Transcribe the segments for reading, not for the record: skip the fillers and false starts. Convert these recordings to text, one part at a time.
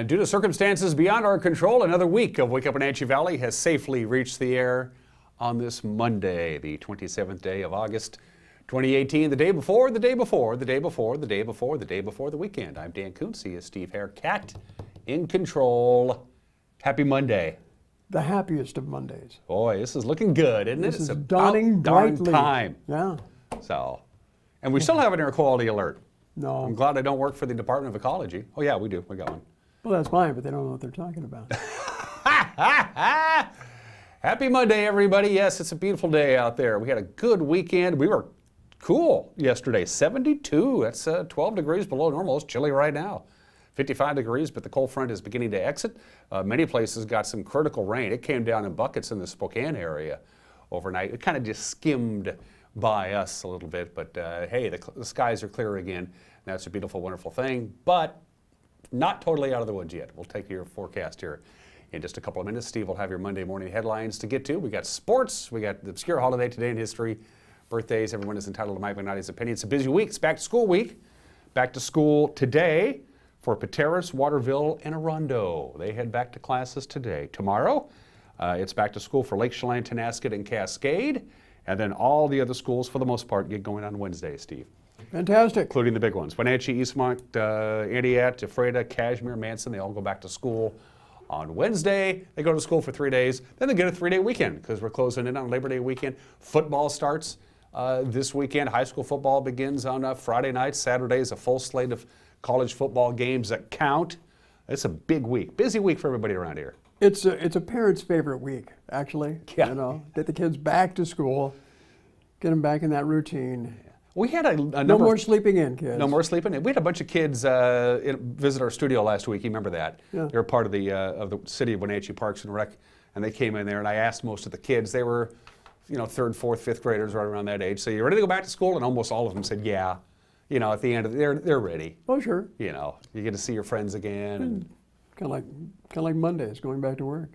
And due to circumstances beyond our control, another week of Wake Up Wenatchee Valley has safely reached the air on this Monday, the 27th day of August, 2018, the day before the weekend. I'm Dan Kuntz, he is Steve Hair, Cat in control. Happy Monday. The happiest of Mondays. Boy, this is looking good, isn't it? This is dawning brightly. Time. Yeah. So, and we still have an air quality alert. No. I'm glad I don't work for the Department of Ecology. Oh yeah, we do. We got one. Well, that's fine, but they don't know what they're talking about. Happy Monday, everybody. Yes, it's a beautiful day out there. We had a good weekend. We were cool yesterday, 72. That's 12 degrees below normal. It's chilly right now. 55 degrees, but the cold front is beginning to exit. Many places got some critical rain. It came down in buckets in the Spokane area overnight. It kind of just skimmed by us a little bit, but hey, the skies are clear again. That's a beautiful, wonderful thing, but not totally out of the woods yet. We'll take your forecast here in just a couple of minutes. Steve will have your Monday morning headlines to get to. We got sports. We got the obscure holiday today in history. Birthdays. Everyone is entitled to Mike McNally's opinion. It's a busy week. It's back to school week. Back to school today for Pateros, Waterville, and Arundel. They head back to classes today. Tomorrow, it's back to school for Lake Chelan, Tenasket, and Cascade. And then all the other schools, for the most part, get going on Wednesday, Steve. Fantastic. Including the big ones. Wenatchee, Eastmont, Antioch, Ephrata, Cashmere, Manson, they all go back to school on Wednesday. They go to school for 3 days. Then they get a 3-day weekend because we're closing in on Labor Day weekend. Football starts this weekend. High school football begins on Friday night. Saturday is a full slate of college football games that count. It's a big week. Busy week for everybody around here. It's a parent's favorite week, actually. Yeah. You know, get the kids back to school, get them back in that routine. We had a number. No more sleeping in, kids. No more sleeping in. We had a bunch of kids visit our studio last week. You remember that? Yeah. They were part of the city of Wenatchee Parks and Rec, and they came in there, and I asked most of the kids. They were, you know, 3rd, 4th, 5th graders, right around that age. So you ready to go back to school? And almost all of them said, yeah. You know, at the end of they're ready. Oh, sure. You know, you get to see your friends again. And kind of like Mondays, going back to work.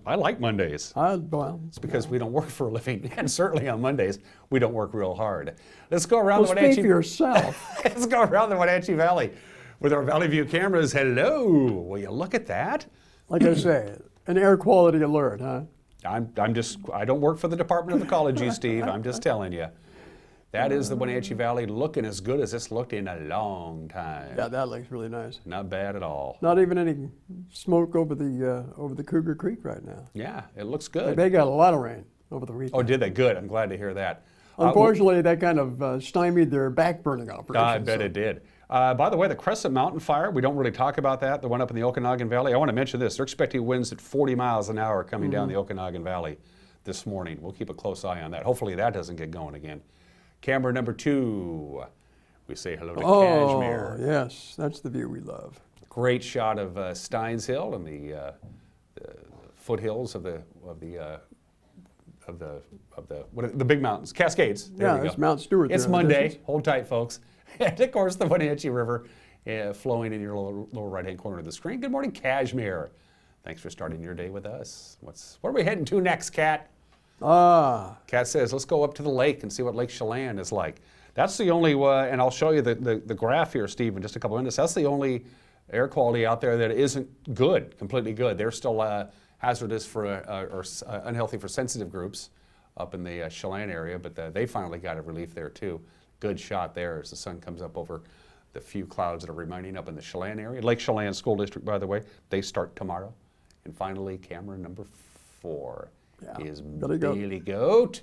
I like Mondays. Well, it's because we don't work for a living, and certainly on Mondays we don't work real hard. Let's go around the Wenatchee. Speak for yourself. Let's go around the Wenatchee Valley with our Valley View cameras. Hello, will you look at that? Like I say, an air quality alert, huh? I don't work for the Department of Ecology, Steve. I'm just telling you. That is the Wenatchee Valley looking as good as it's looked in a long time. Yeah, that looks really nice. Not bad at all. Not even any smoke over the Cougar Creek right now. Yeah, it looks good. They got a lot of rain over the weekend. Oh, did they? Good. I'm glad to hear that. Unfortunately, that kind of stymied their back-burning operation. I bet it did. By the way, the Crescent Mountain Fire, we don't really talk about that, the one up in the Okanagan Valley. I want to mention this. They're expecting winds at 40 miles an hour coming down the Okanagan Valley this morning. We'll keep a close eye on that. Hopefully that doesn't get going again. Camera number 2. We say hello to Cashmere. Oh, yes. That's the view we love. Great shot of Steins Hill and the foothills of the big mountains, Cascades. There we go. It's Mount Stewart. It's Monday. Hold tight, folks. And of course, the Wenatchee River flowing in your lower right-hand corner of the screen. Good morning, Cashmere. Thanks for starting your day with us. What are we heading to next, Kat? Kat says, let's go up to the lake and see what Lake Chelan is like. That's the only, and I'll show you the graph here, Steve, in just a couple of minutes. That's the only air quality out there that isn't good, completely good. They're still hazardous for, or unhealthy for sensitive groups up in the Chelan area, but they finally got a relief there too. Good shot there as the sun comes up over the few clouds that are remaining up in the Chelan area. Lake Chelan School District, by the way, they start tomorrow. And finally, camera number 4. Is Billy Goat,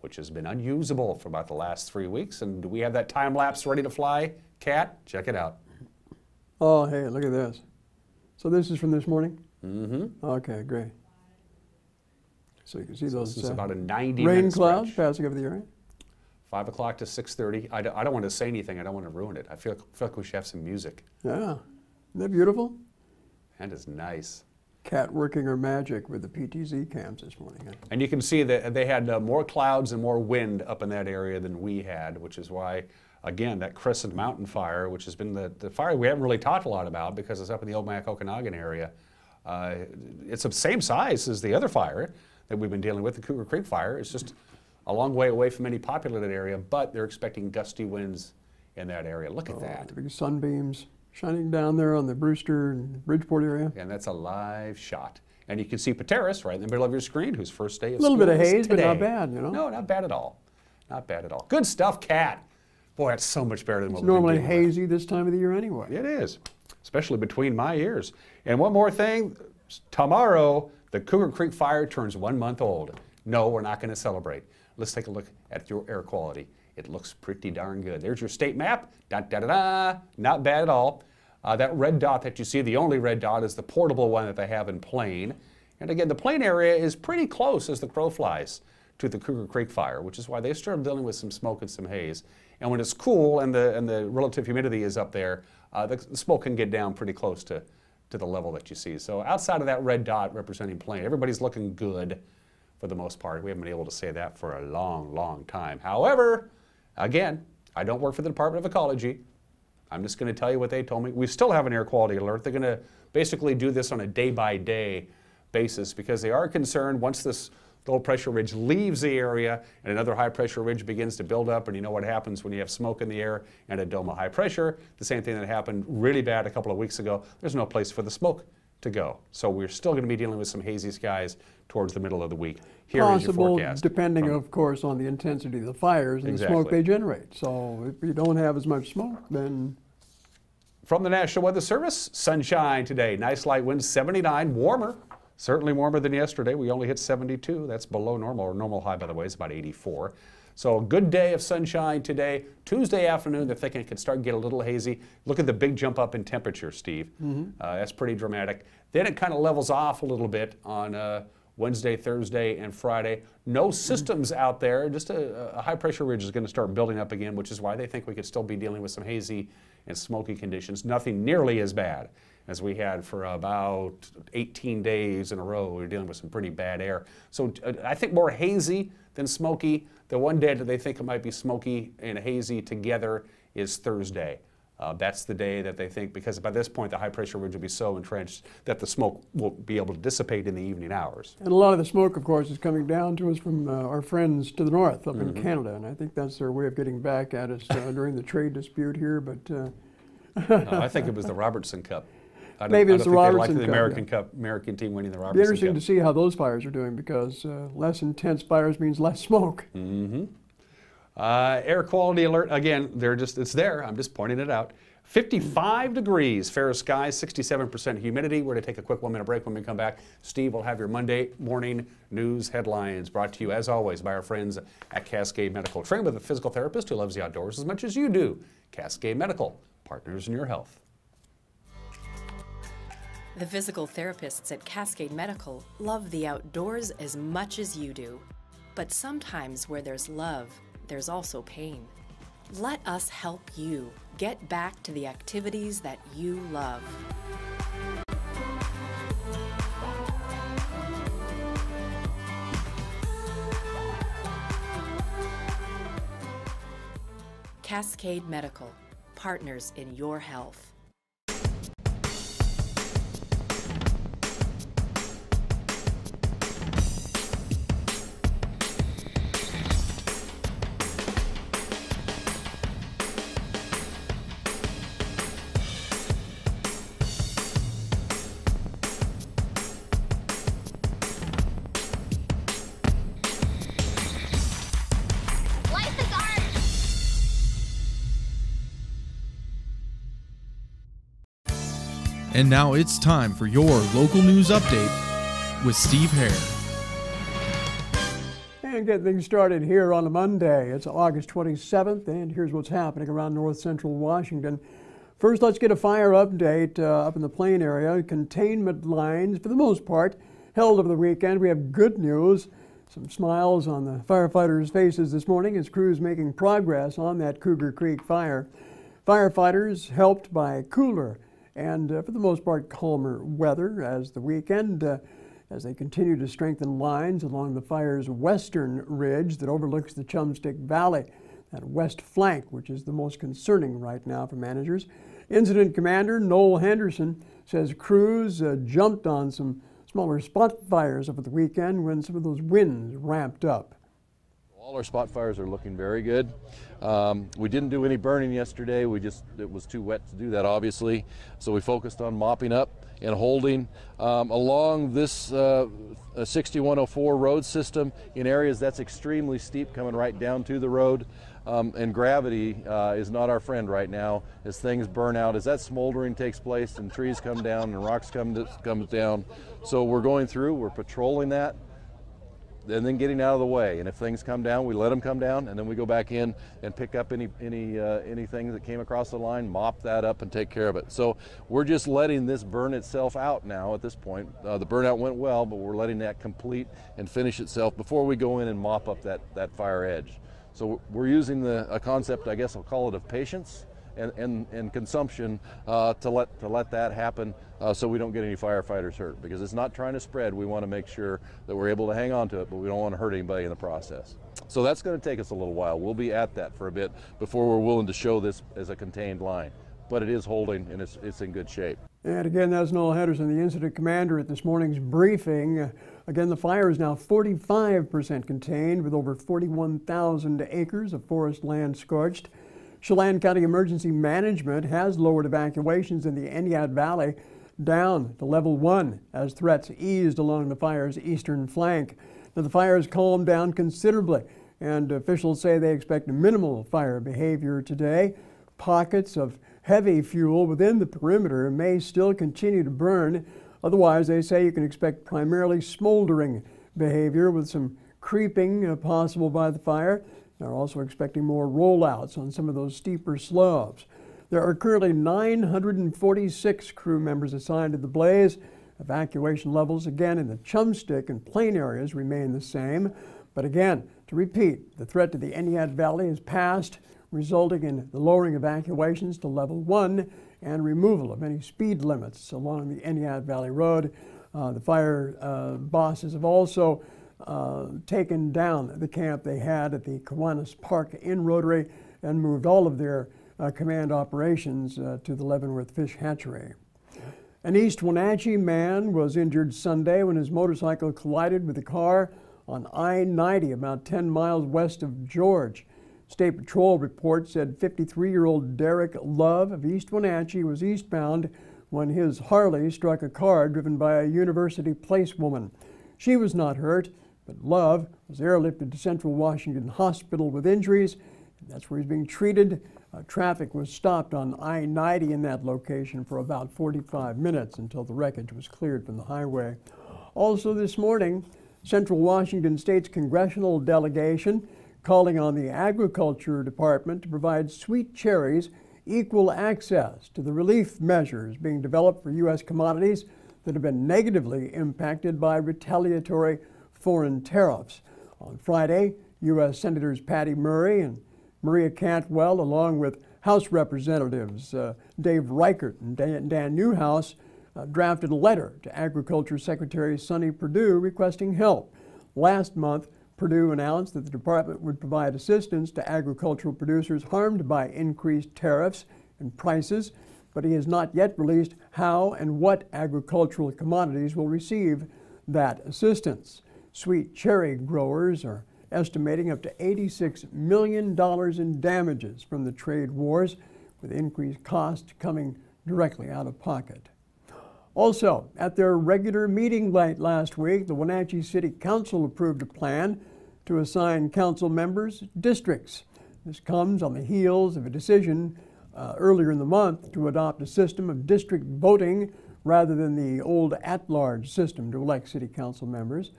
which has been unusable for about the last 3 weeks. And do we have that time lapse ready to fly? Kat, check it out. Oh, hey, look at this. So this is from this morning? Mm-hmm. Okay, great. So you can see those this is about a 90-minute rain clouds passing over the area. 5 o'clock to 6:30. I don't want to say anything. I don't want to ruin it. I feel like we should have some music. Yeah. Isn't that beautiful? That is nice. Cat working her magic with the PTZ cams this morning. Huh? And you can see that they had more clouds and more wind up in that area than we had, which is why, again, that Crescent Mountain Fire, which has been the fire we haven't really talked a lot about because it's up in the Old Okanagan area. It's the same size as the other fire that we've been dealing with, the Cougar Creek Fire. It's just a long way away from any populated area, but they're expecting gusty winds in that area. Look at that. The big sunbeams shining down there on the Brewster and Bridgeport area. And that's a live shot. And you can see Pateris right in the middle of your screen, whose first day of A little school bit of is haze, today. but not bad, you know. No, not bad at all. Not bad at all. Good stuff, Kat. Boy, that's so much better than what It's we've been normally dealing with. hazy this time of the year anyway. It is, especially between my ears. And one more thing, tomorrow, the Cougar Creek Fire turns 1 month old. No, we're not going to celebrate. Let's take a look at your air quality. It looks pretty darn good. There's your state map. Da-da-da-da. Not bad at all. That red dot that you see, the only red dot, is the portable one that they have in Plain. And again, the Plain area is pretty close as the crow flies to the Cougar Creek Fire, which is why they started dealing with some smoke and some haze. And when it's cool and the relative humidity is up there, the smoke can get down pretty close to the level that you see. So outside of that red dot representing Plain, everybody's looking good for the most part. We haven't been able to say that for a long, long time. However, again, I don't work for the Department of Ecology. I'm just going to tell you what they told me. We still have an air quality alert. They're going to basically do this on a day-by-day basis because they are concerned once this low pressure ridge leaves the area and another high pressure ridge begins to build up, and you know what happens when you have smoke in the air and a dome of high pressure. The same thing that happened really bad a couple of weeks ago. There's no place for the smoke to go. So we're still going to be dealing with some hazy skies towards the middle of the week. Here is your forecast. Depending, of course, on the intensity of the fires and the smoke they generate. So if you don't have as much smoke, then... From the National Weather Service, sunshine today. Nice light winds, 79, warmer. Certainly warmer than yesterday. We only hit 72. That's below normal. Our normal high, by the way, is about 84. So a good day of sunshine today. Tuesday afternoon, they're thinking it could start to get a little hazy. Look at the big jump up in temperature, Steve. That's pretty dramatic. Then it kind of levels off a little bit on Wednesday, Thursday, and Friday. No systems out there. Just a high pressure ridge is going to start building up again, which is why they think we could still be dealing with some hazy and smoky conditions. Nothing nearly as bad as we had for about 18 days in a row. We were dealing with some pretty bad air. So I think more hazy than smoky. The one day that they think it might be smoky and hazy together is Thursday. That's the day that they think, because by this point the high pressure ridge will be so entrenched that the smoke won't be able to dissipate in the evening hours. And a lot of the smoke, of course, is coming down to us from our friends to the north up in Canada, and I think that's their way of getting back at us during the trade dispute here. But No, I think it was the Robertson Cup. Maybe it's the Robertson Cup. American Cup, American team winning the it'd be Robertson interesting Cup. to see how those fires are doing, because less intense fires means less smoke. Air quality alert, again, it's there. I'm just pointing it out. 55 degrees, fair skies, 67% humidity. We're going to take a quick 1 minute break. When we come back, Steve will have your Monday morning news headlines brought to you, as always, by our friends at Cascade Medical. Trained with a physical therapist who loves the outdoors as much as you do. Cascade Medical, partners in your health. The physical therapists at Cascade Medical love the outdoors as much as you do. But sometimes where there's love, there's also pain. Let us help you get back to the activities that you love. Cascade Medical, partners in your health. And now it's time for your local news update with Steve Hair. And get things started here on a Monday. It's August 27th, and here's what's happening around north central Washington. First, let's get a fire update up in the Plain area. Containment lines, for the most part, held over the weekend. We have good news. Some smiles on the firefighters' faces this morning as crews making progress on that Cougar Creek fire. Firefighters helped by cooler and for the most part calmer weather as the weekend as they continue to strengthen lines along the fire's western ridge that overlooks the Chumstick Valley, that west flank, which is the most concerning right now for managers. Incident Commander Noel Henderson says crews jumped on some smaller spot fires over the weekend when some of those winds ramped up. All our spot fires are looking very good. We didn't do any burning yesterday. It was too wet to do that, obviously. So we focused on mopping up and holding along this 6104 road system in areas that's extremely steep coming right down to the road. And gravity is not our friend right now as things burn out, as that smoldering takes place and trees come down and rocks come down. So we're going through, we're patrolling that, and then getting out of the way. And if things come down, we let them come down, and then we go back in and pick up anything that came across the line, mop that up, and take care of it. So we're just letting this burn itself out now at this point. The burnout went well, but we're letting that complete and finish itself before we go in and mop up that fire edge. So we're using a concept, I guess I'll call it, of patience and consumption to let that happen so we don't get any firefighters hurt, because it's not trying to spread. We want to make sure that we're able to hang on to it, but we don't want to hurt anybody in the process. So that's going to take us a little while. We'll be at that for a bit before we're willing to show this as a contained line, but it is holding and it's in good shape. And again, that's Noel Henderson, the incident commander, at this morning's briefing. Again, the fire is now 45% contained, with over 41,000 acres of forest land scorched. Chelan County Emergency Management has lowered evacuations in the Wenatchee Valley down to level 1 as threats eased along the fire's eastern flank. Now, the fire has calmed down considerably, and officials say they expect minimal fire behavior today. Pockets of heavy fuel within the perimeter may still continue to burn. Otherwise, they say you can expect primarily smoldering behavior with some creeping possible by the fire. They're also expecting more rollouts on some of those steeper slopes. There are currently 946 crew members assigned to the blaze. Evacuation levels, again, in the Chumstick and Plain areas remain the same. But again, to repeat, the threat to the Wenatchee Valley is passed, resulting in the lowering evacuations to level 1 and removal of any speed limits along the Wenatchee Valley Road. The fire bosses have also taken down the camp they had at the Kiwanis Park in Rotary and moved all of their command operations to the Leavenworth Fish Hatchery. An East Wenatchee man was injured Sunday when his motorcycle collided with a car on I-90 about 10 miles west of George. State Patrol report said 53-year-old Derek Love of East Wenatchee was eastbound when his Harley struck a car driven by a University Place woman. She was not hurt, but Love was airlifted to Central Washington Hospital with injuries, and that's where he's being treated. Traffic was stopped on I-90 in that location for about 45 minutes until the wreckage was cleared from the highway. Also this morning, Central Washington State's congressional delegation calling on the Agriculture Department to provide sweet cherries equal access to the relief measures being developed for U.S. commodities that have been negatively impacted by retaliatory foreign tariffs. On Friday, U.S. Senators Patty Murray and Maria Cantwell, along with House Representatives Dave Reichert and Dan Newhouse, drafted a letter to Agriculture Secretary Sonny Perdue requesting help. Last month, Perdue announced that the department would provide assistance to agricultural producers harmed by increased tariffs and prices, but he has not yet released how and what agricultural commodities will receive that assistance. Sweet cherry growers are estimating up to $86 million in damages from the trade wars, with increased costs coming directly out of pocket. Also, at their regular meeting late last week, the Wenatchee City Council approved a plan to assign council members districts. This comes on the heels of a decision earlier in the month to adopt a system of district voting rather than the old at-large system to elect city council members.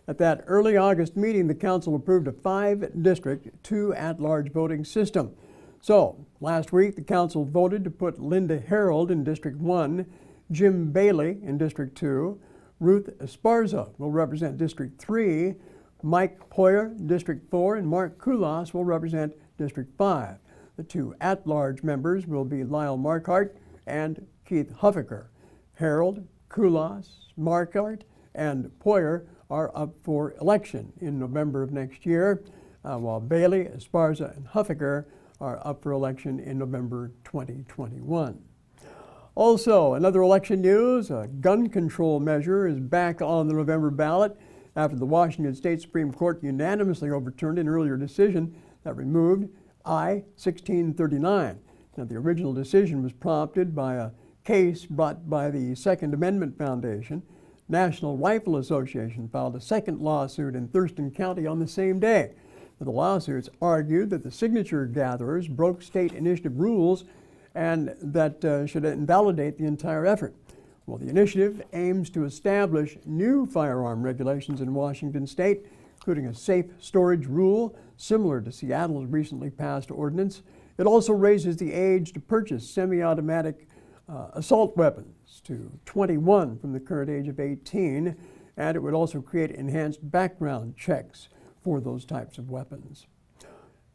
At that early August meeting, the council approved a 5-district, 2 at-large voting system. So, last week, the council voted to put Linda Harold in District 1, Jim Bailey in District 2, Ruth Esparza will represent District 3, Mike Poyer, District 4, and Mark Kulas will represent District 5. The 2 at-large members will be Lyle Marquardt and Keith Huffaker. Harold, Kulas, Marquardt, and Poyer are up for election in November of next year, while Bailey, Esparza, and Huffaker are up for election in November 2021. Also, another election news, a gun control measure is back on the November ballot after the Washington State Supreme Court unanimously overturned an earlier decision that removed I-1639. Now, the original decision was prompted by a case brought by the Second Amendment Foundation. National Rifle Association filed a second lawsuit in Thurston County on the same day. The lawsuits argued that the signature gatherers broke state initiative rules and that should invalidate the entire effort. Well, the initiative aims to establish new firearm regulations in Washington state, including a safe storage rule similar to Seattle's recently passed ordinance. It also raises the age to purchase semi-automatic assault weapons to 21 from the current age of 18, and it would also create enhanced background checks for those types of weapons.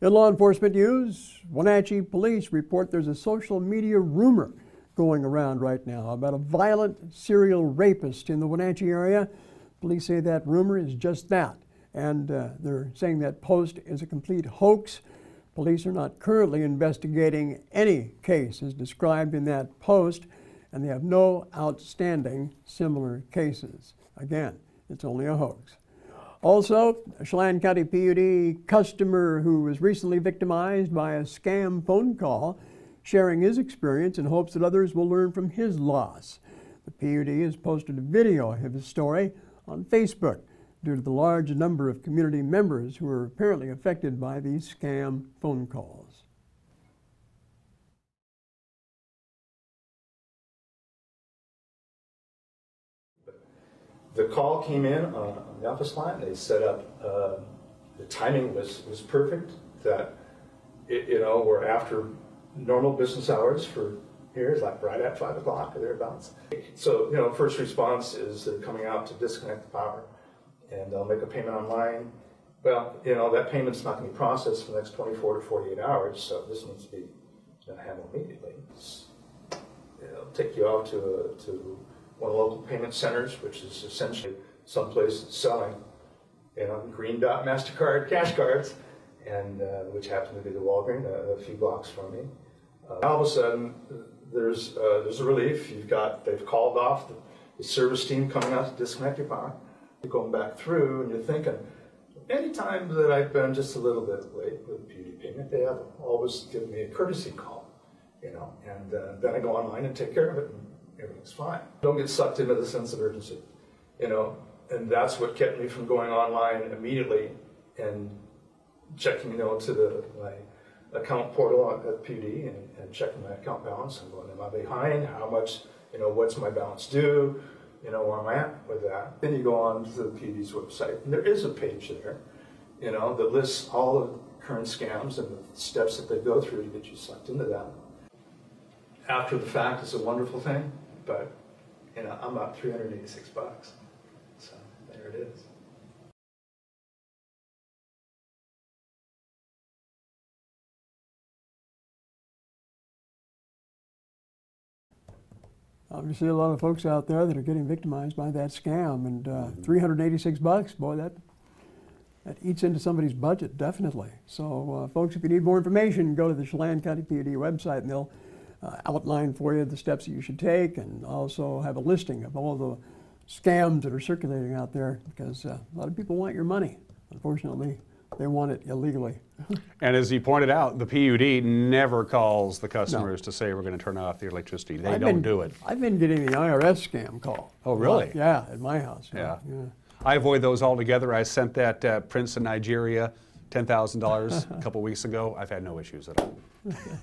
In law enforcement news, Wenatchee police report there's a social media rumor going around right now about a violent serial rapist in the Wenatchee area. Police say that rumor is just that, and they're saying that post is a complete hoax. Police are not currently investigating any case as described in that post, and they have no outstanding similar cases. Again, it's only a hoax. Also, a Chelan County PUD customer who was recently victimized by a scam phone call, sharing his experience in hopes that others will learn from his loss. The PUD has posted a video of his story on Facebook due to the large number of community members who are apparently affected by these scam phone calls. The call came in on the office line. They set up, the timing was perfect, that, we're after normal business hours for here, it's like right at 5 o'clock or thereabouts. So, first response is they're coming out to disconnect the power, and they'll make a payment online. Well, that payment's not going to be processed for the next 24 to 48 hours, so this needs to be handled immediately. It'll take you out to one of the local payment centers, which is essentially someplace that's selling, Green Dot MasterCard cash cards, and which happen to be the Walgreens, a few blocks from me. All of a sudden, there's a relief. They've called off the service team coming out to disconnect your power. You're going back through, and you're thinking, any time that I've been just a little bit late with the PUD payment, they have always given me a courtesy call, and then I go online and take care of it. Everything's fine. Don't get sucked into the sense of urgency, and that's what kept me from going online immediately and checking, to my account portal at PUD and checking my account balance and going, am I behind? How much, what's my balance due? Where am I at with that? Then you go on to the PUD's website, and there is a page there, that lists all the current scams and the steps that they go through to get you sucked into that. After the fact, it's a wonderful thing. But, I'm about $386. So, there it is. Obviously, a lot of folks out there that are getting victimized by that scam, and $386, boy, that eats into somebody's budget, definitely. So, folks, if you need more information, go to the Chelan County PUD website, and they'll outline for you the steps that you should take, and also have a listing of all the scams that are circulating out there, because a lot of people want your money. Unfortunately, they want it illegally. And as you pointed out, the PUD never calls the customers to say we're going to turn off the electricity. They don't do it. I've been getting the IRS scam call. Oh, really? Yeah, at my house. Yeah. I avoid those altogether. I sent that prince in Nigeria $10,000 a couple weeks ago. I've had no issues at all.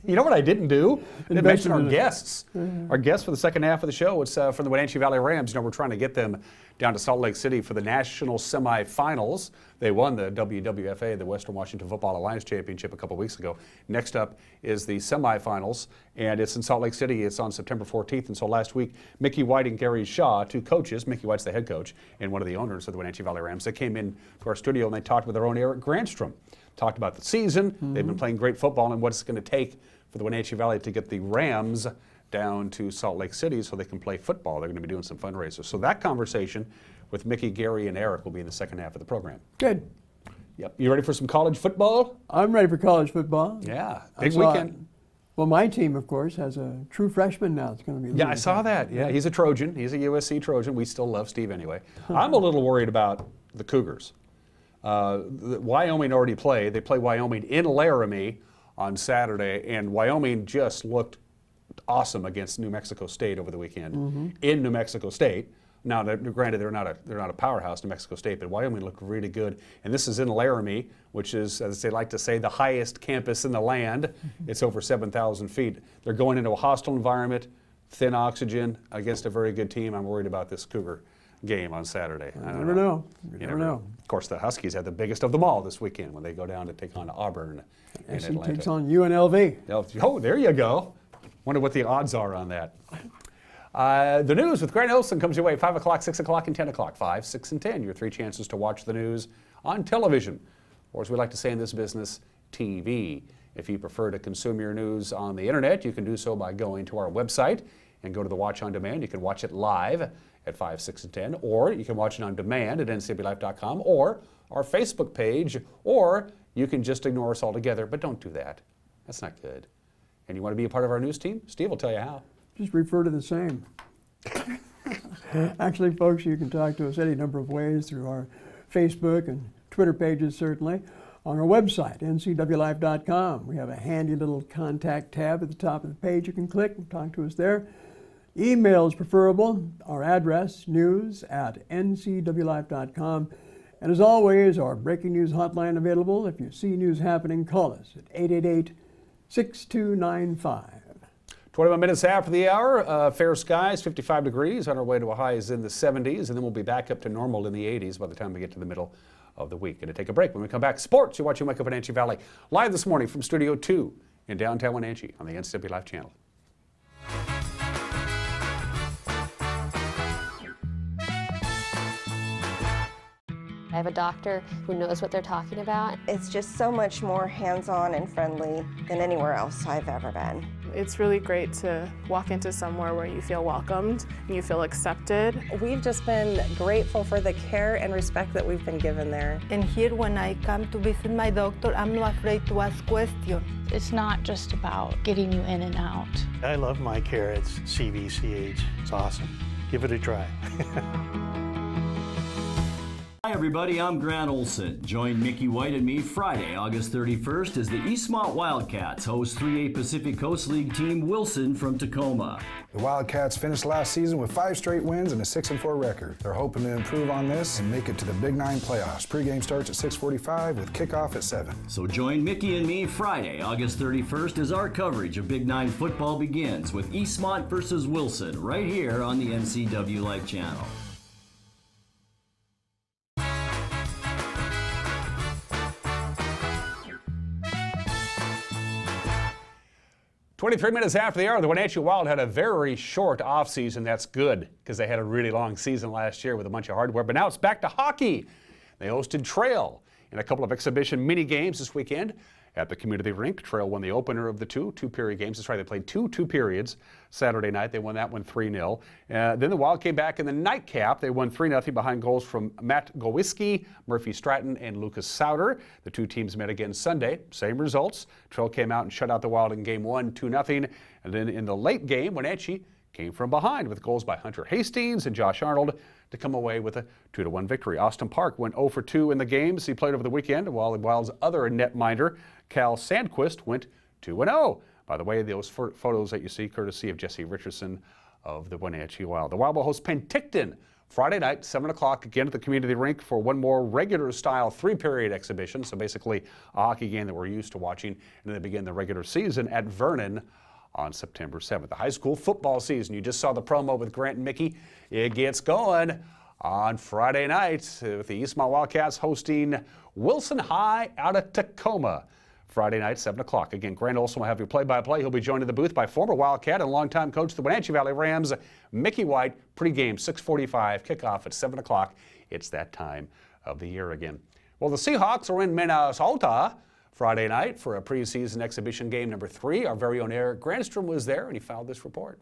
You know what I didn't do? I didn't mention our guests. Our guests for the second half of the show, it's from the Wenatchee Valley Rams. We're trying to get them down to Salt Lake City for the national semifinals. They won the WWFA, the Western Washington Football Alliance Championship, a couple weeks ago. Next up is the semifinals, and it's in Salt Lake City. It's on September 14th, and so last week, Mickey White and Gary Shaw, two coaches, Mickey White's the head coach and one of the owners of the Wenatchee Valley Rams, they came in to our studio and they talked with their own Eric Granstrom. Talked about the season. They've been playing great football and what it's going to take for the Wenatchee Valley to get the Rams down to Salt Lake City so they can play football. They're going to be doing some fundraisers. So that conversation with Mickey, Gary, and Eric will be in the second half of the program. Good. Yep. You ready for some college football? I'm ready for college football. Yeah. Big weekend. Well, my team, of course, has a true freshman now. It's going to be. Yeah, I saw that. Yeah, he's a Trojan. He's a USC Trojan. We still love Steve anyway. I'm a little worried about the Cougars. Wyoming already played. They play Wyoming in Laramie on Saturday, and Wyoming just looked awesome against New Mexico State over the weekend in New Mexico State. Now, granted, they're not a powerhouse, New Mexico State, but Wyoming looked really good. And this is in Laramie, which is, as they like to say, the highest campus in the land. It's over 7,000 feet. They're going into a hostile environment, thin oxygen, against a very good team. I'm worried about this Cougar game on Saturday. You never know. You never know. Of course, the Huskies had the biggest of them all this weekend when they go down to take on Auburn in Atlanta. Takes on UNLV. Oh, there you go. Wonder what the odds are on that. The news with Grant Olson comes your way 5 o'clock, 6 o'clock, and 10 o'clock. 5, 6, and 10. Your 3 chances to watch the news on television, or as we like to say in this business, TV. If you prefer to consume your news on the internet, you can do so by going to our website and go to the Watch on Demand. You can watch it live at 5, 6, and 10, or you can watch it on demand at ncwlife.com or our Facebook page, or you can just ignore us altogether, but don't do that. That's not good. And you want to be a part of our news team? Steve will tell you how. Just refer to the same. Actually, folks, you can talk to us any number of ways through our Facebook and Twitter pages, certainly. On our website, ncwlife.com, we have a handy little contact tab at the top of the page. You can click and talk to us there. Email is preferable. Our address, news@ncwlife.com. And as always, our breaking news hotline available. If you see news happening, call us at 888-6295. 21 minutes after the hour, fair skies, 55 degrees, on our way to a highs in the 70s, and then we'll be back up to normal in the 80s by the time we get to the middle of the week. Going to take a break. When we come back, sports. You're watching Wake Up Wenatchee Valley live this morning from Studio 2 in downtown Wenatchee on the NCW Life channel. I have a doctor who knows what they're talking about. It's just so much more hands-on and friendly than anywhere else I've ever been. It's really great to walk into somewhere where you feel welcomed and you feel accepted. We've just been grateful for the care and respect that we've been given there. And here when I come to visit my doctor, I'm not afraid to ask questions. It's not just about getting you in and out. I love my care at CVCH. It's awesome. Give it a try. Hi everybody, I'm Grant Olson. Join Mickey White and me Friday, August 31st as the Eastmont Wildcats host 3A Pacific Coast League team Wilson from Tacoma. The Wildcats finished last season with 5 straight wins and a 6-4 record. They're hoping to improve on this and make it to the Big 9 playoffs. Pre-game starts at 6:45 with kickoff at 7. So join Mickey and me Friday, August 31st as our coverage of Big 9 football begins with Eastmont versus Wilson right here on the NCW Life channel. 23 minutes after the hour, the Wenatchee Wild had a very short offseason. That's good because they had a really long season last year with a bunch of hardware. But now it's back to hockey. They hosted Trail in a couple of exhibition mini games this weekend at the community rink. Trail won the opener of the two-period games. That's right, they played two periods Saturday night. They won that one 3-0. Then the Wild came back in the nightcap. They won 3-0 behind goals from Matt Gowiski, Murphy Stratton, and Lucas Souter. The two teams met again Sunday. Same results. Trail came out and shut out the Wild in game 1, 2-0. And then in the late game, Wenatchee came from behind with goals by Hunter Hastings and Josh Arnold to come away with a 2-1 victory. Austin Park went 0 for 2 in the games he played over the weekend, while the Wild's other netminder, Cal Sandquist, went 2-0. By the way, those photos that you see, courtesy of Jesse Richardson of the Wenatchee Wild. The Wild will host Penticton Friday night, 7 o'clock, again at the community rink for one more regular-style 3-period exhibition. So basically a hockey game that we're used to watching, and then they begin the regular season at Vernon on September 7th. The high school football season, you just saw the promo with Grant and Mickey. It gets going on Friday night with the Eastmont Wildcats hosting Wilson High out of Tacoma. Friday night, 7 o'clock. Again, Grant Olson will have your play-by-play. He'll be joined in the booth by former Wildcat and longtime coach of the Wenatchee Valley Rams, Mickey White. Pre-game, 6:45, kickoff at 7 o'clock. It's that time of the year again. Well, the Seahawks are in Minnesota Friday night for a preseason exhibition game number 3. Our very own Eric Granstrom was there, and he filed this report.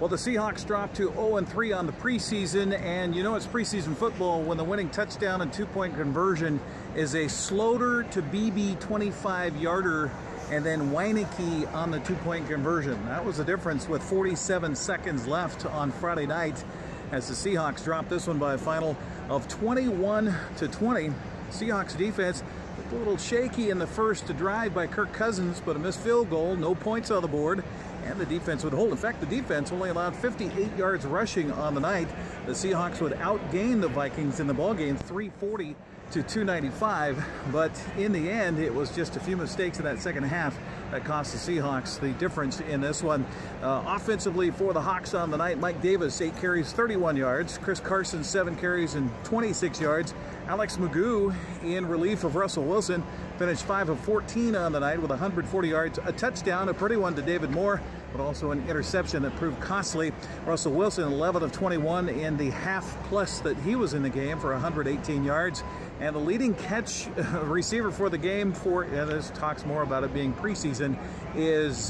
Well, the Seahawks dropped to 0-3 on the preseason, and you know it's preseason football when the winning touchdown and 2-point conversion is a Sloter to BB 25-yarder, and then Weineke on the 2-point conversion. That was the difference with 47 seconds left on Friday night as the Seahawks dropped this one by a final of 21-20. Seahawks defense looked a little shaky in the first drive by Kirk Cousins, but a missed field goal, no points on the board, and the defense would hold. In fact, the defense only allowed 58 yards rushing on the night. The Seahawks would outgain the Vikings in the ballgame 340 to 295, but in the end, it was just a few mistakes in that second half that cost the Seahawks the difference in this one. Offensively for the Hawks on the night, Mike Davis, 8 carries, 31 yards. Chris Carson, 7 carries and 26 yards. Alex Magoo, in relief of Russell Wilson, finished 5 of 14 on the night with 140 yards, a touchdown, a pretty one to David Moore, but also an interception that proved costly. Russell Wilson, 11 of 21 in the half plus that he was in the game for 118 yards. And the leading catch receiver for the game, this talks more about it being preseason, is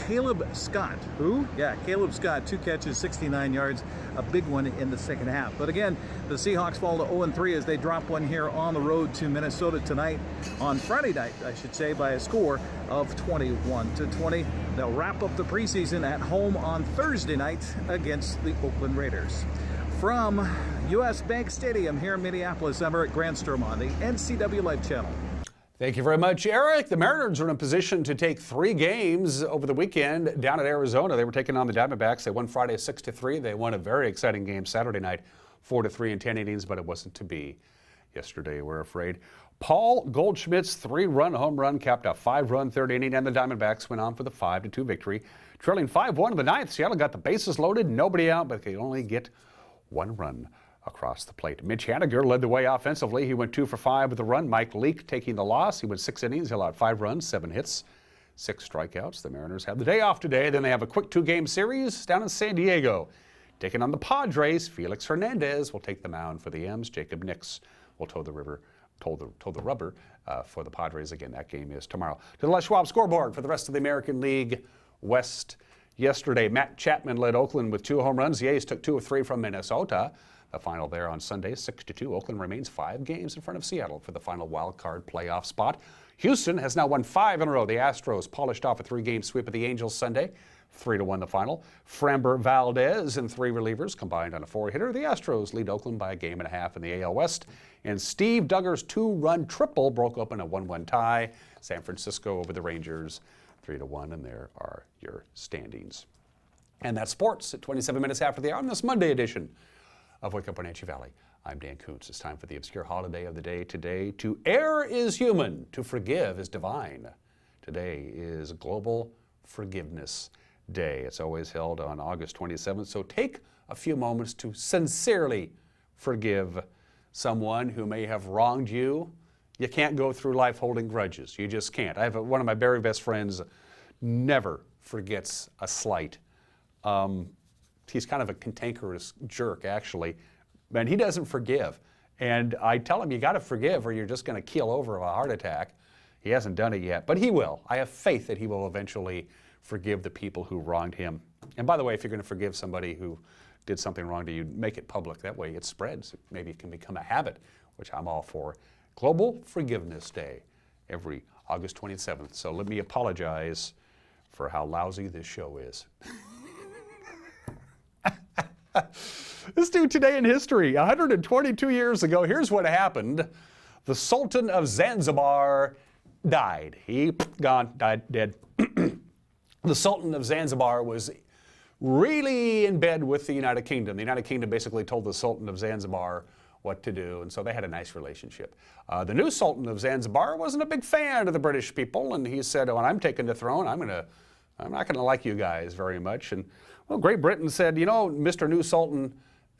Caleb Scott. Who? Yeah, Caleb Scott, 2 catches, 69 yards, a big one in the second half. But again, the Seahawks fall to 0-3 as they drop one here on the road to Minnesota tonight, on Friday night, I should say, by a score of 21-20. They'll wrap up the preseason at home on Thursday night against the Oakland Raiders. From U.S. Bank Stadium here in Minneapolis, I'm Eric Granstrom on the NCW Life Channel. Thank you very much, Eric. The Mariners are in a position to take 3 games over the weekend down at Arizona. They were taking on the Diamondbacks. They won Friday 6-3. They won a very exciting game Saturday night, 4-3 in 10 innings, but it wasn't to be. Yesterday, we're afraid. Paul Goldschmidt's 3-run home run capped a 5-run third inning, and the Diamondbacks went on for the 5-2 victory. Trailing 5-1 in the ninth, Seattle got the bases loaded, nobody out, but they only get 1 run across the plate. Mitch Haniger led the way offensively. He went 2 for 5 with a run. Mike Leake taking the loss. He went 6 innings. He allowed 5 runs, 7 hits, 6 strikeouts. The Mariners have the day off today. Then they have a quick 2-game series down in San Diego. Taking on the Padres, Felix Hernandez will take the mound for the M's. Jacob Nix will toe the rubber for the Padres. Again, that game is tomorrow. To the Les Schwab scoreboard for the rest of the American League West. Yesterday, Matt Chapman led Oakland with 2 home runs. The A's took 2 of 3 from Minnesota. The final there on Sunday, 6-2. Oakland remains 5 games in front of Seattle for the final wild card playoff spot. Houston has now won 5 in a row. The Astros polished off a 3-game sweep of the Angels Sunday, 3-1 the final. Framber Valdez and 3 relievers combined on a 4-hitter. The Astros lead Oakland by a 1.5 games in the AL West. And Steve Duggar's 2-run triple broke open a 1-1 tie. San Francisco over the Rangers, 3-1, and there are your standings. And that's sports at 27 minutes after the hour on this Monday edition of Wake Up Wenatchee Valley. I'm Dan Kuntz. It's time for the obscure holiday of the day today. To err is human, to forgive is divine. Today is Global Forgiveness Day. It's always held on August 27th, so take a few moments to sincerely forgive someone who may have wronged you. You can't go through life holding grudges. You just can't. I have one of my very best friends never forgets a slight. He's kind of a cantankerous jerk, actually, and he doesn't forgive. And I tell him, you got to forgive or you're just going to keel over of a heart attack. He hasn't done it yet, but he will. I have faith that he will eventually forgive the people who wronged him. And by the way, if you're going to forgive somebody who did something wrong to you, make it public. That way it spreads. Maybe it can become a habit, which I'm all for. Global Forgiveness Day, every August 27th. So let me apologize for how lousy this show is. Let's do today in history. 122 years ago, here's what happened. The Sultan of Zanzibar died. He gone, died, dead. The Sultan of Zanzibar was really in bed with the United Kingdom. The United Kingdom basically told the Sultan of Zanzibar what to do, and so they had a nice relationship. The new Sultan of Zanzibar wasn't a big fan of the British people, and he said, when I'm taking the throne, I'm not going to like you guys very much. And well, Great Britain said, you know, Mr. New Sultan,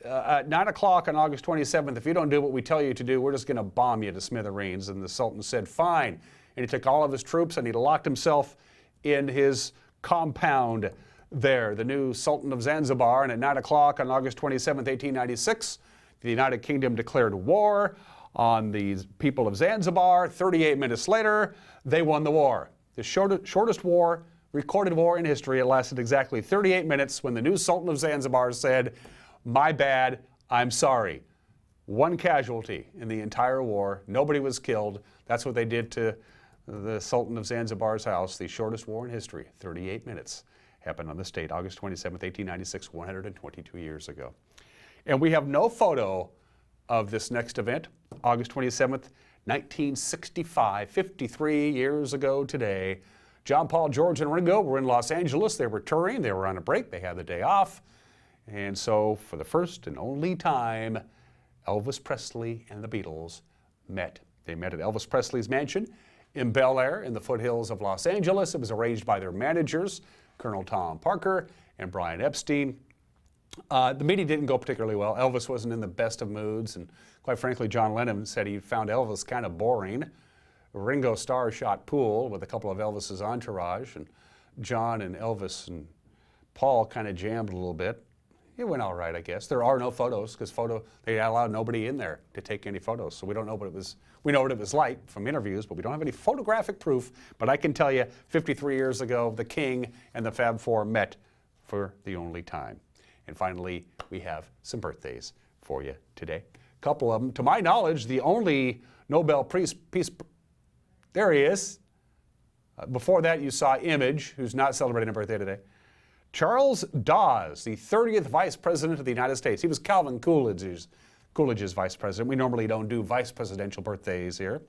at 9 o'clock on August 27th, if you don't do what we tell you to do, we're just going to bomb you to smithereens. And the Sultan said, fine. And he took all of his troops and he locked himself in his compound there. The new Sultan of Zanzibar, and at 9 o'clock on August 27th, 1896, the United Kingdom declared war on the people of Zanzibar. 38 minutes later, they won the war. The shortest war, recorded war in history. It lasted exactly 38 minutes when the new Sultan of Zanzibar said, my bad, I'm sorry. 1 casualty in the entire war. Nobody was killed. That's what they did to the Sultan of Zanzibar's house. The shortest war in history, 38 minutes. Happened on this date, August 27th, 1896, 122 years ago. And we have no photo of this next event, August 27th, 1965, 53 years ago today. John, Paul, George, and Ringo were in Los Angeles. They were touring. They were on a break. They had the day off. And so, for the first and only time, Elvis Presley and the Beatles met. They met at Elvis Presley's mansion in Bel Air in the foothills of Los Angeles. It was arranged by their managers, Colonel Tom Parker and Brian Epstein. The meeting didn't go particularly well. Elvis wasn't in the best of moods, and quite frankly, John Lennon said he found Elvis kind of boring. Ringo Starr shot pool with a couple of Elvis's entourage, and John and Elvis and Paul kind of jammed a little bit. It went all right, I guess. There are no photos because they allowed nobody in there to take any photos, so we don't know what it was. We know what it was like from interviews, but we don't have any photographic proof. But I can tell you, 53 years ago, the King and the Fab Four met for the only time. And finally, we have some birthdays for you today. A couple of them. To my knowledge, the only Nobel Peace. There he is. Before that, you saw Image, who's not celebrating a birthday today. Charles Dawes, the 30th Vice President of the United States. He was Calvin Coolidge's Vice President. We normally don't do vice presidential birthdays here.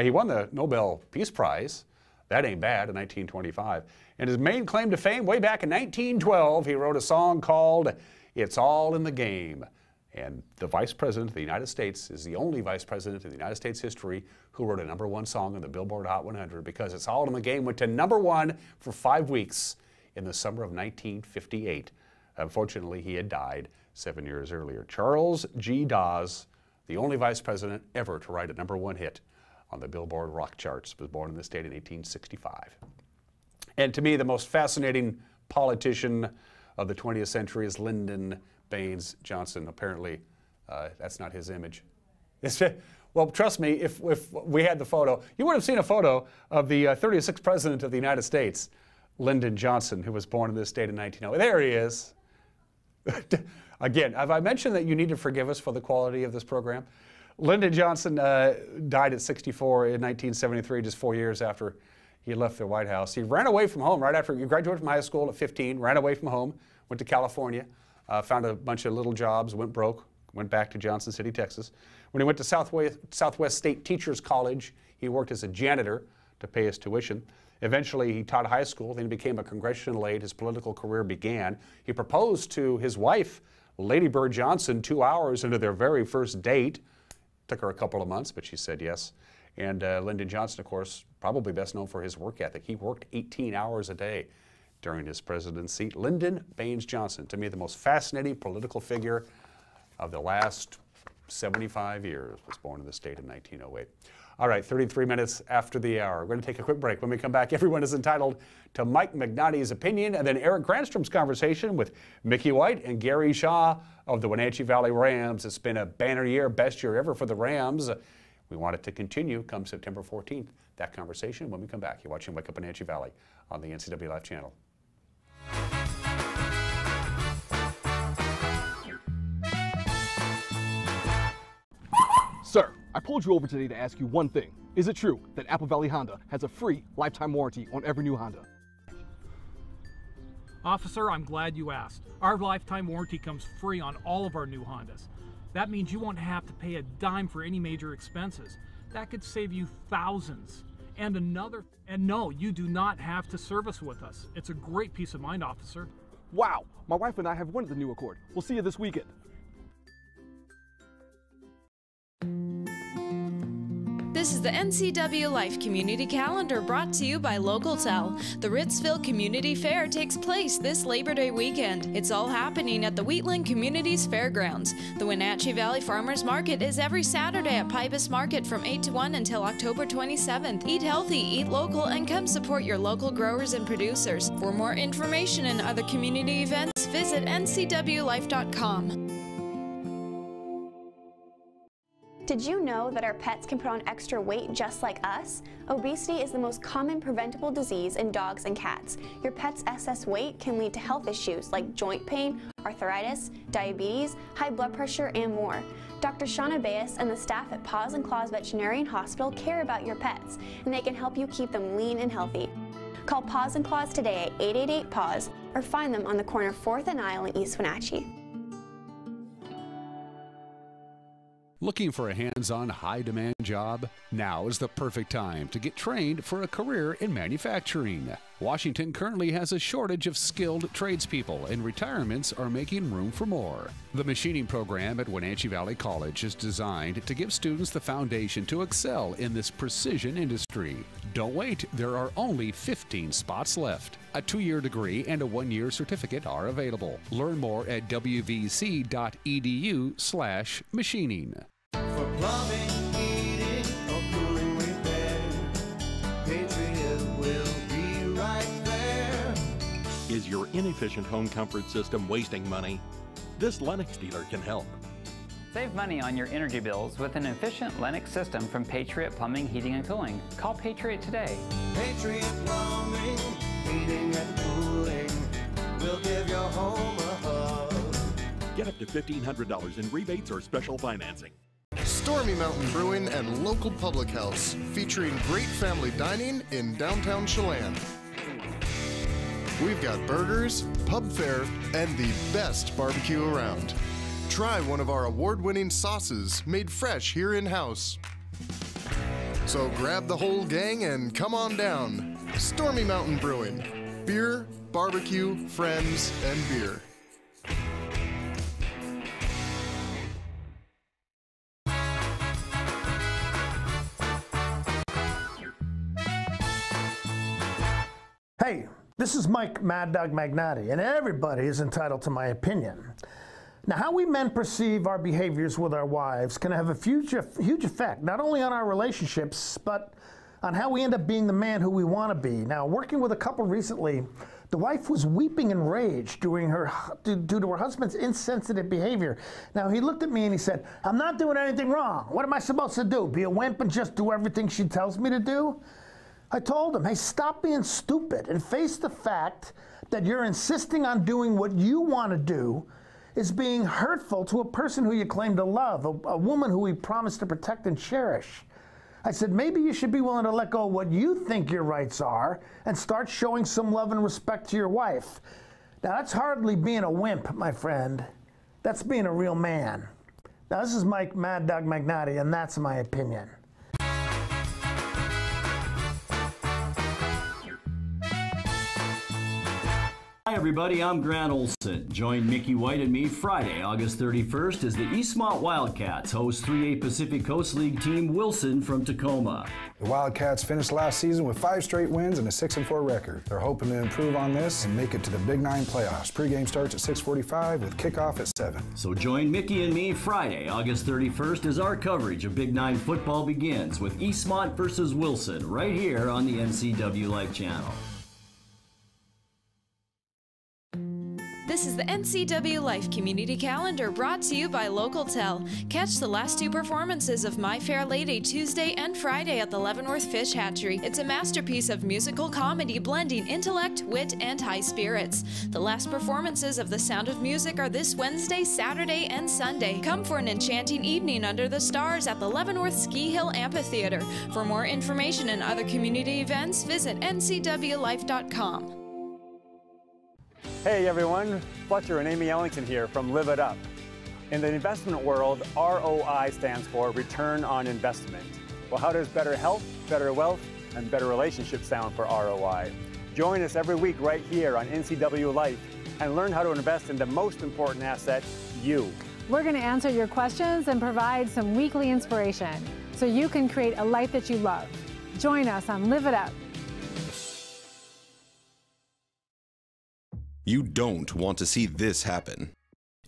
He won the Nobel Peace Prize. That ain't bad in 1925. And his main claim to fame, way back in 1912, he wrote a song called It's All in the Game. And the Vice President of the United States is the only Vice President in the United States history who wrote a #1 song on the Billboard Hot 100 because It's All in the Game went to #1 for 5 weeks in the summer of 1958. Unfortunately, he had died 7 years earlier. Charles G. Dawes, the only vice president ever to write a #1 hit on the Billboard rock charts, was born in the state in 1865. And to me, the most fascinating politician of the 20th century is Lyndon Baines Johnson. Apparently, that's not his image. Well, trust me, if we had the photo, you would have seen a photo of the 36th President of the United States, Lyndon Johnson, who was born in this state in 1908. There he is. Again, have I mentioned that you need to forgive us for the quality of this program? Lyndon Johnson died at 64 in 1973, just 4 years after he left the White House. He ran away from home right after he graduated from high school at 15, ran away from home, went to California, found a bunch of little jobs, went broke, went back to Johnson City, Texas. When he went to Southwest State Teachers College, he worked as a janitor to pay his tuition. Eventually, he taught high school, then he became a congressional aide. His political career began. He proposed to his wife, Lady Bird Johnson, 2 hours into their very first date. Took her a couple of months, but she said yes. And Lyndon Johnson, of course, probably best known for his work ethic. He worked 18 hours a day during his presidency. Lyndon Baines Johnson, to me, the most fascinating political figure of the last 75 years, was born in the state in 1908. All right, 33 minutes after the hour. We're going to take a quick break. When we come back, everyone is entitled to Mike Magnotti's opinion, and then Eric Granstrom's conversation with Mickey White and Gary Shaw of the Wenatchee Valley Rams. It's been a banner year, best year ever for the Rams. We want it to continue come September 14th. That conversation when we come back. You're watching Wake Up Wenatchee Valley on the NCW Live channel. Sir, I pulled you over today to ask you one thing. Is it true that Apple Valley Honda has a free lifetime warranty on every new Honda? Officer, I'm glad you asked. Our lifetime warranty comes free on all of our new Hondas. That means you won't have to pay a dime for any major expenses. That could save you thousands. And no, you do not have to service with us. It's a great peace of mind, officer. Wow, my wife and I have wanted the new Accord. We'll see you this weekend. This is the NCW Life Community Calendar brought to you by Localtel. The Ritzville Community Fair takes place this Labor Day weekend. It's all happening at the Wheatland Communities Fairgrounds. The Wenatchee Valley Farmers Market is every Saturday at Pybus Market from 8 to 1 until October 27th. Eat healthy, eat local, and come support your local growers and producers. For more information and other community events, visit ncwlife.com. Did you know that our pets can put on extra weight just like us? Obesity is the most common preventable disease in dogs and cats. Your pet's excess weight can lead to health issues like joint pain, arthritis, diabetes, high blood pressure, and more. Dr. Shauna Baez and the staff at Paws and Claws Veterinarian Hospital care about your pets, and they can help you keep them lean and healthy. Call Paws and Claws today at 888-PAWS or find them on the corner of 4th and Isle in East Wenatchee. Looking for a hands-on, high-demand job? Now is the perfect time to get trained for a career in manufacturing. Washington currently has a shortage of skilled tradespeople, and retirements are making room for more. The machining program at Wenatchee Valley College is designed to give students the foundation to excel in this precision industry. Don't wait, there are only 15 spots left. A 2-year degree and a 1-year certificate are available. Learn more at wvc.edu/machining. For plumbing, heating, or cooling repair, Patriot will be right there. Is your inefficient home comfort system wasting money? This Lennox dealer can help. Save money on your energy bills with an efficient Lennox system from Patriot Plumbing, Heating, and Cooling. Call Patriot today. Patriot Plumbing, Heating, and Cooling will give your home a hug. Get up to $1,500 in rebates or special financing. Stormy Mountain Brewing and local public house, featuring great family dining in downtown Chelan. We've got burgers, pub fare, and the best barbecue around. Try one of our award-winning sauces made fresh here in-house. So grab the whole gang and come on down. Stormy Mountain Brewing. Beer, barbecue, friends, and beer. Hey, this is Mike Mad Dog Magnati, and everybody is entitled to my opinion. Now, how we men perceive our behaviors with our wives can have a huge effect, not only on our relationships, but on how we end up being the man who we want to be. Now, working with a couple recently, the wife was weeping in rage due to her husband's insensitive behavior. Now, he looked at me and he said, "I'm not doing anything wrong. What am I supposed to do? Be a wimp and just do everything she tells me to do?" I told him, hey, stop being stupid and face the fact that you're insisting on doing what you want to do is being hurtful to a person who you claim to love, a woman who we promised to protect and cherish. I said, maybe you should be willing to let go of what you think your rights are and start showing some love and respect to your wife. Now, that's hardly being a wimp, my friend. That's being a real man. Now, this is Mike Mad Dog Magnati, and that's my opinion. Hi everybody, I'm Grant Olson. Join Mickey White and me Friday, August 31st as the Eastmont Wildcats host 3A Pacific Coast League team Wilson from Tacoma. The Wildcats finished last season with 5 straight wins and a 6-4 record. They're hoping to improve on this and make it to the Big 9 playoffs. Pre-game starts at 6:45 with kickoff at 7. So join Mickey and me Friday, August 31st as our coverage of Big 9 football begins with Eastmont versus Wilson right here on the NCW Life channel. This is the NCW Life Community Calendar brought to you by Localtel. Catch the last 2 performances of My Fair Lady Tuesday and Friday at the Leavenworth Fish Hatchery. It's a masterpiece of musical comedy blending intellect, wit, and high spirits. The last performances of The Sound of Music are this Wednesday, Saturday, and Sunday. Come for an enchanting evening under the stars at the Leavenworth Ski Hill Amphitheater. For more information and other community events, visit ncwlife.com. Hey everyone, Fletcher and Amy Ellington here from Live It Up. In the investment world, ROI stands for Return on Investment. Well, how does better health, better wealth, and better relationships sound for ROI? Join us every week right here on NCW Life and learn how to invest in the most important asset, you. We're going to answer your questions and provide some weekly inspiration so you can create a life that you love. Join us on Live It Up. You don't want to see this happen.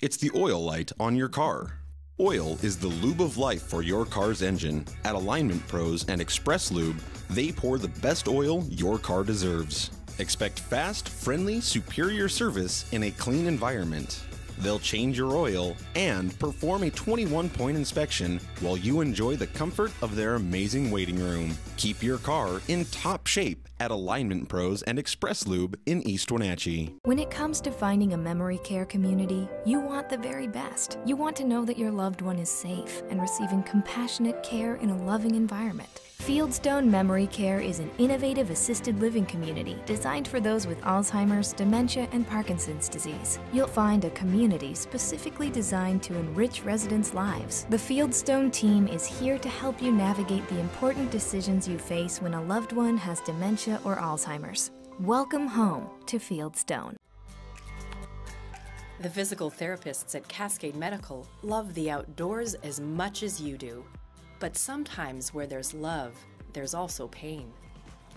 It's the oil light on your car. Oil is the lube of life for your car's engine. At Alignment Pros and Express Lube, they pour the best oil your car deserves. Expect fast, friendly, superior service in a clean environment. They'll change your oil and perform a 21-point inspection while you enjoy the comfort of their amazing waiting room. Keep your car in top shape at Alignment Pros and Express Lube in East Wenatchee. When it comes to finding a memory care community, you want the very best. You want to know that your loved one is safe and receiving compassionate care in a loving environment. Fieldstone Memory Care is an innovative assisted living community designed for those with Alzheimer's, dementia, and Parkinson's disease. You'll find a community specifically designed to enrich residents' lives. The Fieldstone team is here to help you navigate the important decisions you face when a loved one has dementia or Alzheimer's. Welcome home to Fieldstone. The physical therapists at Cascade Medical love the outdoors as much as you do. But sometimes where there's love, there's also pain.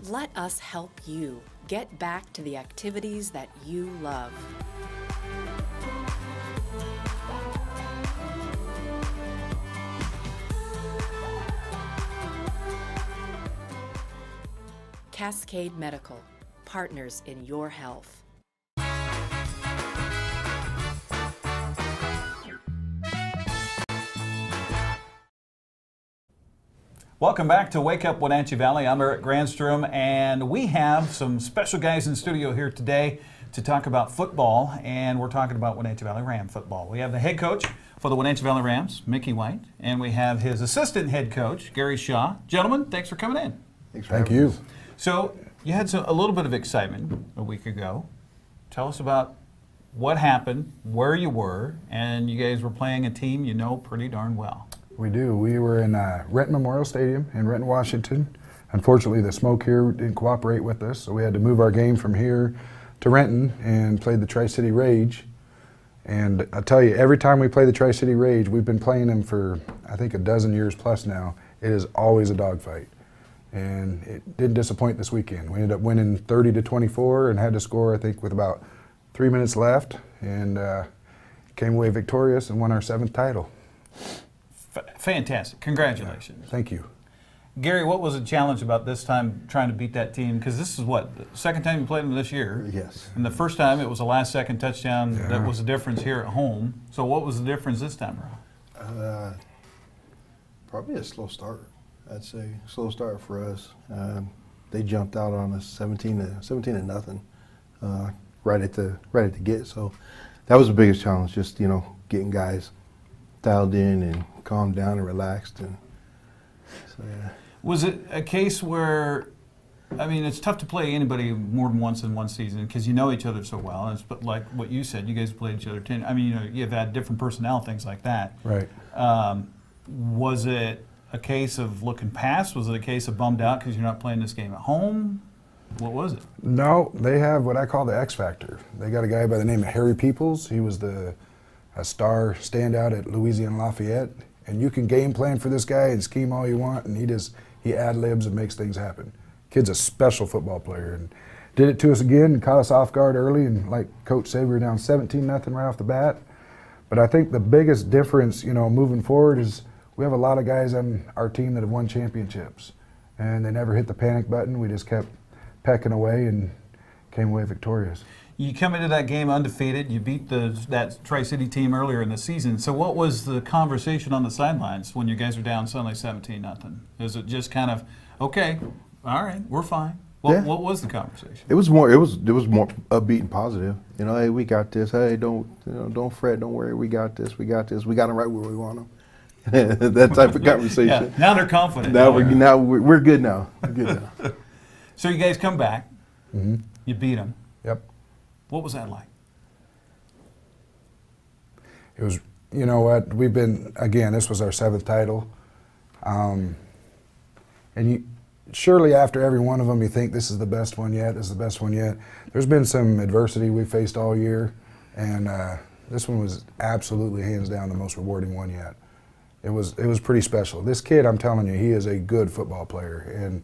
Let us help you get back to the activities that you love. Cascade Medical, partners in your health. Welcome back to Wake Up Wenatchee Valley. I'm Eric Granstrom, and we have some special guys in studio here today to talk about football, and we're talking about Wenatchee Valley Ram football. We have the head coach for the Wenatchee Valley Rams, Mickey White, and we have his assistant head coach, Gary Shaw. Gentlemen, thanks for coming in. Thank you. So you had a little bit of excitement a week ago. Tell us about what happened, where you were, and you guys were playing a team you know pretty darn well. We do. We were in Renton Memorial Stadium in Renton, Washington. Unfortunately, the smoke here didn't cooperate with us, so we had to move our game from here to Renton and played the Tri-City Rage. And I tell you, every time we play the Tri-City Rage, we've been playing them for, I think, a dozen years plus now. It is always a dogfight. And it didn't disappoint this weekend. We ended up winning 30-24 and had to score, I think, with about 3 minutes left, and came away victorious and won our 7th title. Fantastic. Congratulations. Thank you. Gary, what was the challenge about this time trying to beat that team? Because this is what, the second time you played them this year. Yes. And the first time it was a last-second touchdown that was the difference here at home. So what was the difference this time around? Probably a slow start. I'd say slow start for us. They jumped out on us 17-0, right at the get. So that was the biggest challenge. Just getting guys dialed in and calmed down and relaxed. And so, yeah. Was it a case where, I mean, it's tough to play anybody more than once in one season because you know each other so well. And it's like what you said, you guys played each other 10. I mean, you've had different personnel, things like that. Right. Was it a case of looking past? Was it a case of bummed out because you're not playing this game at home? What was it? No, they have what I call the X Factor. They got a guy by the name of Harry Peoples. He was a star standout at Louisiana Lafayette. And you can game plan for this guy and scheme all you want, and he ad-libs and makes things happen. Kid's a special football player, and did it to us again and caught us off guard early. And like Coach said, we were down 17-0 right off the bat. But I think the biggest difference, moving forward is we have a lot of guys on our team that have won championships, and they never hit the panic button. We just kept pecking away and came away victorious. You come into that game undefeated. You beat that Tri-City team earlier in the season. So what was the conversation on the sidelines when you guys were down suddenly 17-0? Is it just kind of, okay, all right, we're fine? What was the conversation? It was more upbeat and positive. Hey, we got this. Hey, don't fret, don't worry. We got this. We got this. We got them right where we want them. That type of conversation. Yeah, now they're confident. Now we're good now. We're good now. So you guys come back. Mm-hmm. You beat them. Yep. What was that like? It was, you know what, we've been, again, this was our 7th title. And surely after every one of them you think this is the best one yet, this is the best one yet. There's been some adversity we faced all year, and this one was absolutely hands down the most rewarding one yet. It was pretty special. This kid, I'm telling you, he is a good football player, and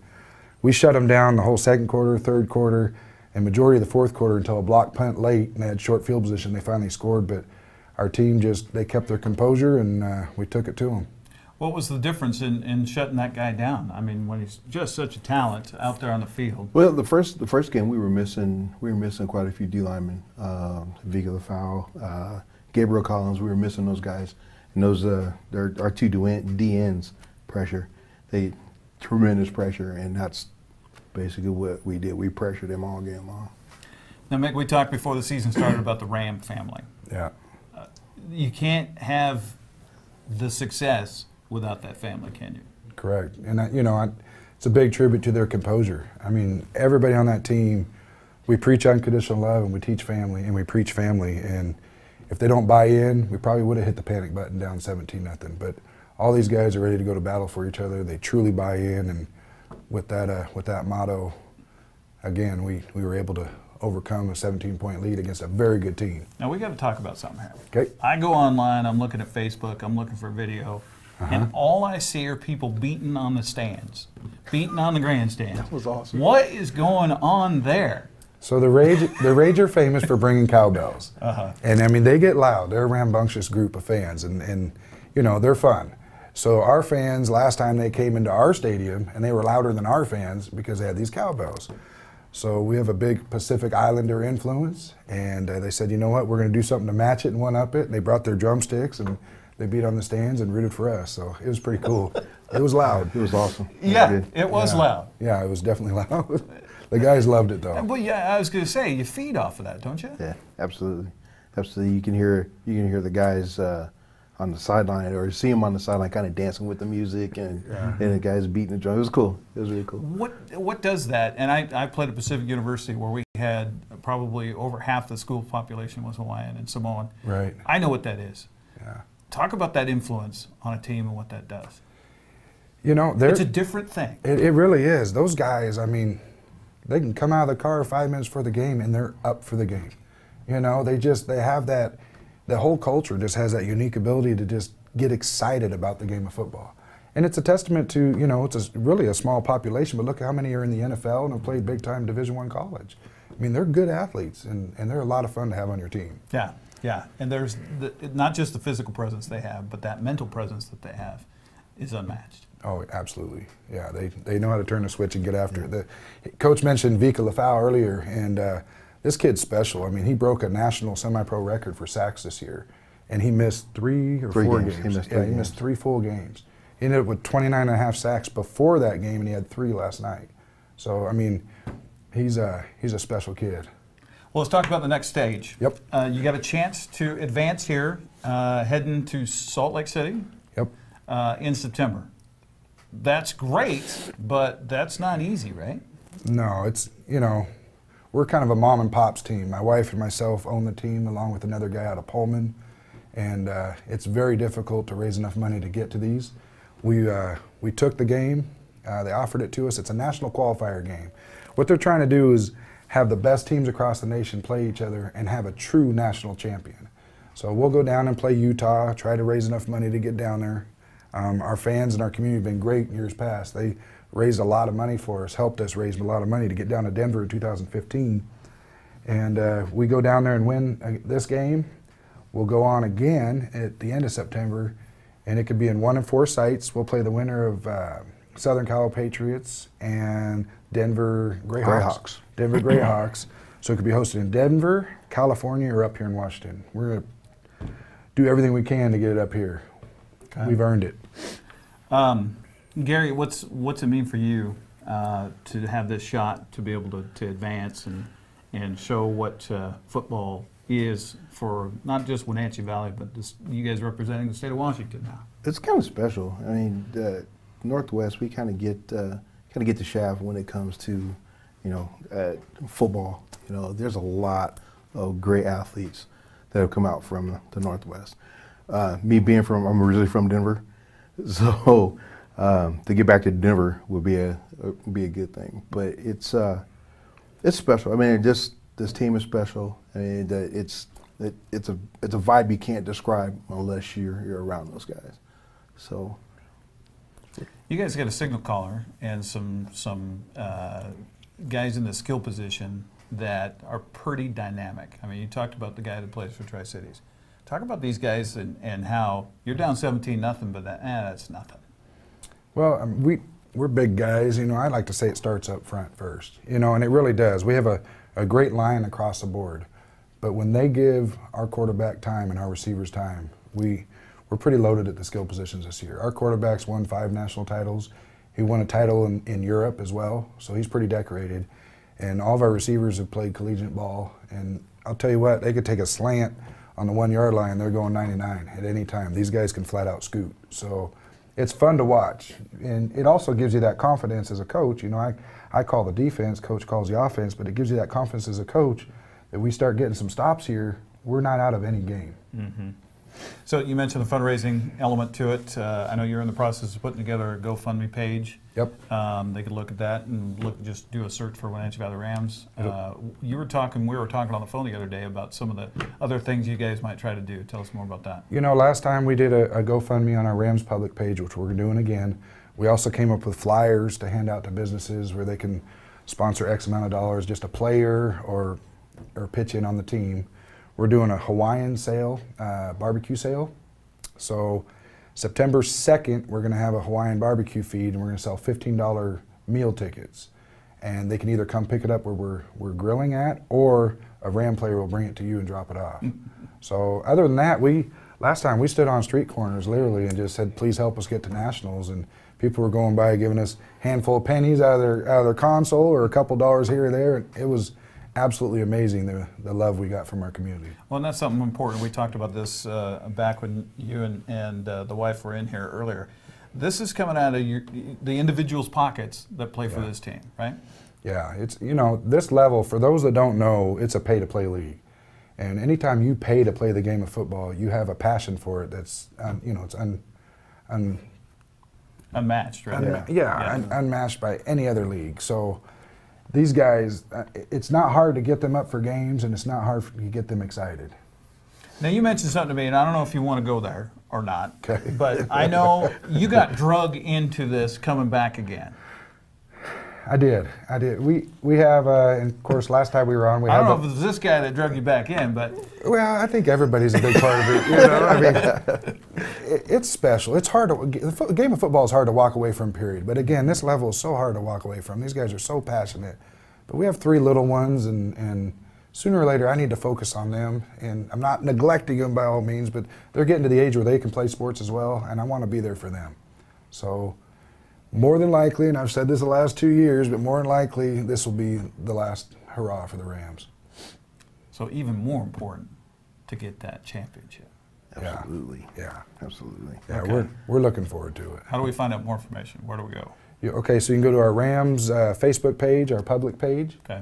we shut him down the whole 2nd quarter, 3rd quarter, and majority of the 4th quarter until a block punt late, and they had short field position. They finally scored, but our team they kept their composure, and we took it to them. What was the difference in shutting that guy down? I mean, when he's just such a talent out there on the field. Well, the first game we were missing quite a few D linemen. Vigo LaFowl, Gabriel Collins. We were missing those guys, and those they're our 2 D ends pressure. Tremendous pressure, and basically what we did. We pressured them all game long. Now, Mick, we talked before the season started about the Ram family. Yeah. You can't have the success without that family, can you? Correct. And, you know, it's a big tribute to their composure. I mean, everybody on that team, we preach unconditional love and we teach family and we preach family. And if they don't buy in, we probably would have hit the panic button down 17-0. But all these guys are ready to go to battle for each other. They truly buy in. And with that motto, again, we were able to overcome a 17-point lead against a very good team. Now, we got to talk about something here. Okay. I go online, I'm looking at Facebook, I'm looking for video, and all I see are people beating on the stands, beating on the grandstands. That was awesome. What is going on there? So the Rage are famous for bringing cowbells. And I mean, they get loud. They're a rambunctious group of fans, and you know, they're fun. So our fans, last time they came into our stadium, and they were louder than our fans because they had these cowbells. So we have a big Pacific Islander influence, and they said, you know what, we're going to do something to match it and one-up it. And they brought their drumsticks, and they beat on the stands and rooted for us. So it was pretty cool. It was loud. It was awesome. Yeah, it was loud. Yeah, it was definitely loud. The guys loved it, though. Well, yeah, I was going to say, you feed off of that, don't you? Yeah, absolutely. Absolutely. You can hear the guys on the sideline, or see them on the sideline kind of dancing with the music, and the guys beating the drum. It was cool. It was really cool. What does that, and I played at Pacific University where we had probably over half the school population was Hawaiian and Samoan. Right. I know what that is. Yeah. Talk about that influence on a team and what that does. You know, it's a different thing. It really is. Those guys, I mean, they can come out of the car 5 minutes before the game and they're up for the game. You know, they have that. The whole culture just has that unique ability to just get excited about the game of football. And it's a testament to, you know, it's really a small population, but look how many are in the NFL and have played big-time Division I college. I mean, they're good athletes, and they're a lot of fun to have on your team. Yeah, yeah. And there's not just the physical presence they have, but that mental presence that they have is unmatched. Oh, absolutely. Yeah, they know how to turn the switch and get after it. The coach mentioned Vika Lafau earlier, and this kid's special. I mean, he broke a national semi-pro record for sacks this year, and he missed three or four games. He missed 3 full games. He ended up with 29.5 sacks before that game, and he had 3 last night. So, I mean, he's a special kid. Well, let's talk about the next stage. Yep. You got a chance to advance here, heading to Salt Lake City. Yep. In September. That's great, but that's not easy, right? No, it's, you know, we're kind of a mom and pop's team. My wife and myself own the team along with another guy out of Pullman, and it's very difficult to raise enough money to get to these. We took the game, they offered it to us. It's a national qualifier game. What they're trying to do is have the best teams across the nation play each other and have a true national champion. So we'll go down and play Utah, try to raise enough money to get down there. Our fans and our community have been great in years past. They raised a lot of money for us, helped us raise a lot of money to get down to Denver in 2015. And we go down there and win this game. We'll go on again at the end of September, and it could be in 1 of 4 sites. We'll play the winner of Southern Cal Patriots and Denver Greyhawks. Denver Greyhawks. So it could be hosted in Denver, California, or up here in Washington. We're going to do everything we can to get it up here. Okay. We've earned it. Gary, what's it mean for you to have this shot to be able to advance and show what football is for not just Wenatchee Valley, but you guys representing the state of Washington now? It's kind of special. I mean, Northwest, we kind of get the shaft when it comes to, you know, football. You know, there's a lot of great athletes that have come out from the Northwest. Me being I'm originally from Denver, so to get back to Denver would be a good thing. But it's special. I mean, this team is special. I mean, it's a vibe you can't describe unless you're around those guys. So. You guys got a signal caller and some guys in the skill position that are pretty dynamic. I mean, you talked about the guy that plays for Tri-Cities. Talk about these guys and how you're down 17-0, but that's nothing. Well, we're big guys. You know, I like to say it starts up front first. You know, and it really does. We have a great line across the board, but when they give our quarterback time and our receivers time, we're pretty loaded at the skill positions this year. Our quarterback's won 5 national titles. He won a title in Europe as well, so he's pretty decorated. And all of our receivers have played collegiate ball. And I'll tell you what, they could take a slant on the 1 yard line, they're going 99 at any time. These guys can flat out scoot. So it's fun to watch. And it also gives you that confidence as a coach. You know, I call the defense, coach calls the offense, but it gives you that confidence as a coach that we start getting some stops here, we're not out of any game. Mm-hmm. So you mentioned the fundraising element to it. I know you're in the process of putting together a GoFundMe page. Yep. They could look at that and just do a search for Wenatchee Valley Rams. Yep. We were talking on the phone the other day about some of the other things you guys might try to do. Tell us more about that. You know, last time we did a GoFundMe on our Rams public page, which we're doing again. We also came up with flyers to hand out to businesses where they can sponsor X amount of dollars, just a player or pitch in on the team. We're doing a Hawaiian sale, barbecue sale. So September 2nd, we're going to have a Hawaiian barbecue feed, and we're going to sell $15 meal tickets. And they can either come pick it up where we're grilling at, or a Ram player will bring it to you and drop it off. So other than that, last time we stood on street corners literally and just said, please help us get to nationals. And people were going by giving us a handful of pennies out of their console or a couple dollars here or there. And it was absolutely amazing, the love we got from our community. Well, and that's something important. We talked about this back when you and the wife were in here earlier. This is coming out of the individuals' pockets that play for this team, right? Yeah, it's, you know, this level, for those that don't know, it's a pay-to-play league. And anytime you pay to play the game of football, you have a passion for it that's, you know, it's unmatched, right? Unmatched by any other league. So these guys, it's not hard to get them up for games, and it's not hard to get them excited. Now, you mentioned something to me, and I don't know if you want to go there or not, okay. But I know you got drug into this coming back again. I did. We have, and of course, last time we were on, I don't know if it was this guy that drug you back in, but. Well, I think everybody's a big part of it. You know, I mean, it's special. It's hard the game of football is hard to walk away from, period. But again, this level is so hard to walk away from. These guys are so passionate. But we have 3 little ones, and sooner or later, I need to focus on them. And I'm not neglecting them by all means, but they're getting to the age where they can play sports as well, and I want to be there for them. So more than likely, and I've said this the last 2 years, but more than likely, this will be the last hurrah for the Rams. So even more important to get that championship. Absolutely. Yeah. Absolutely. Yeah, Okay. we're looking forward to it. How do we find out more information? Where do we go? Okay, so you can go to our Rams Facebook page, our public page. Okay.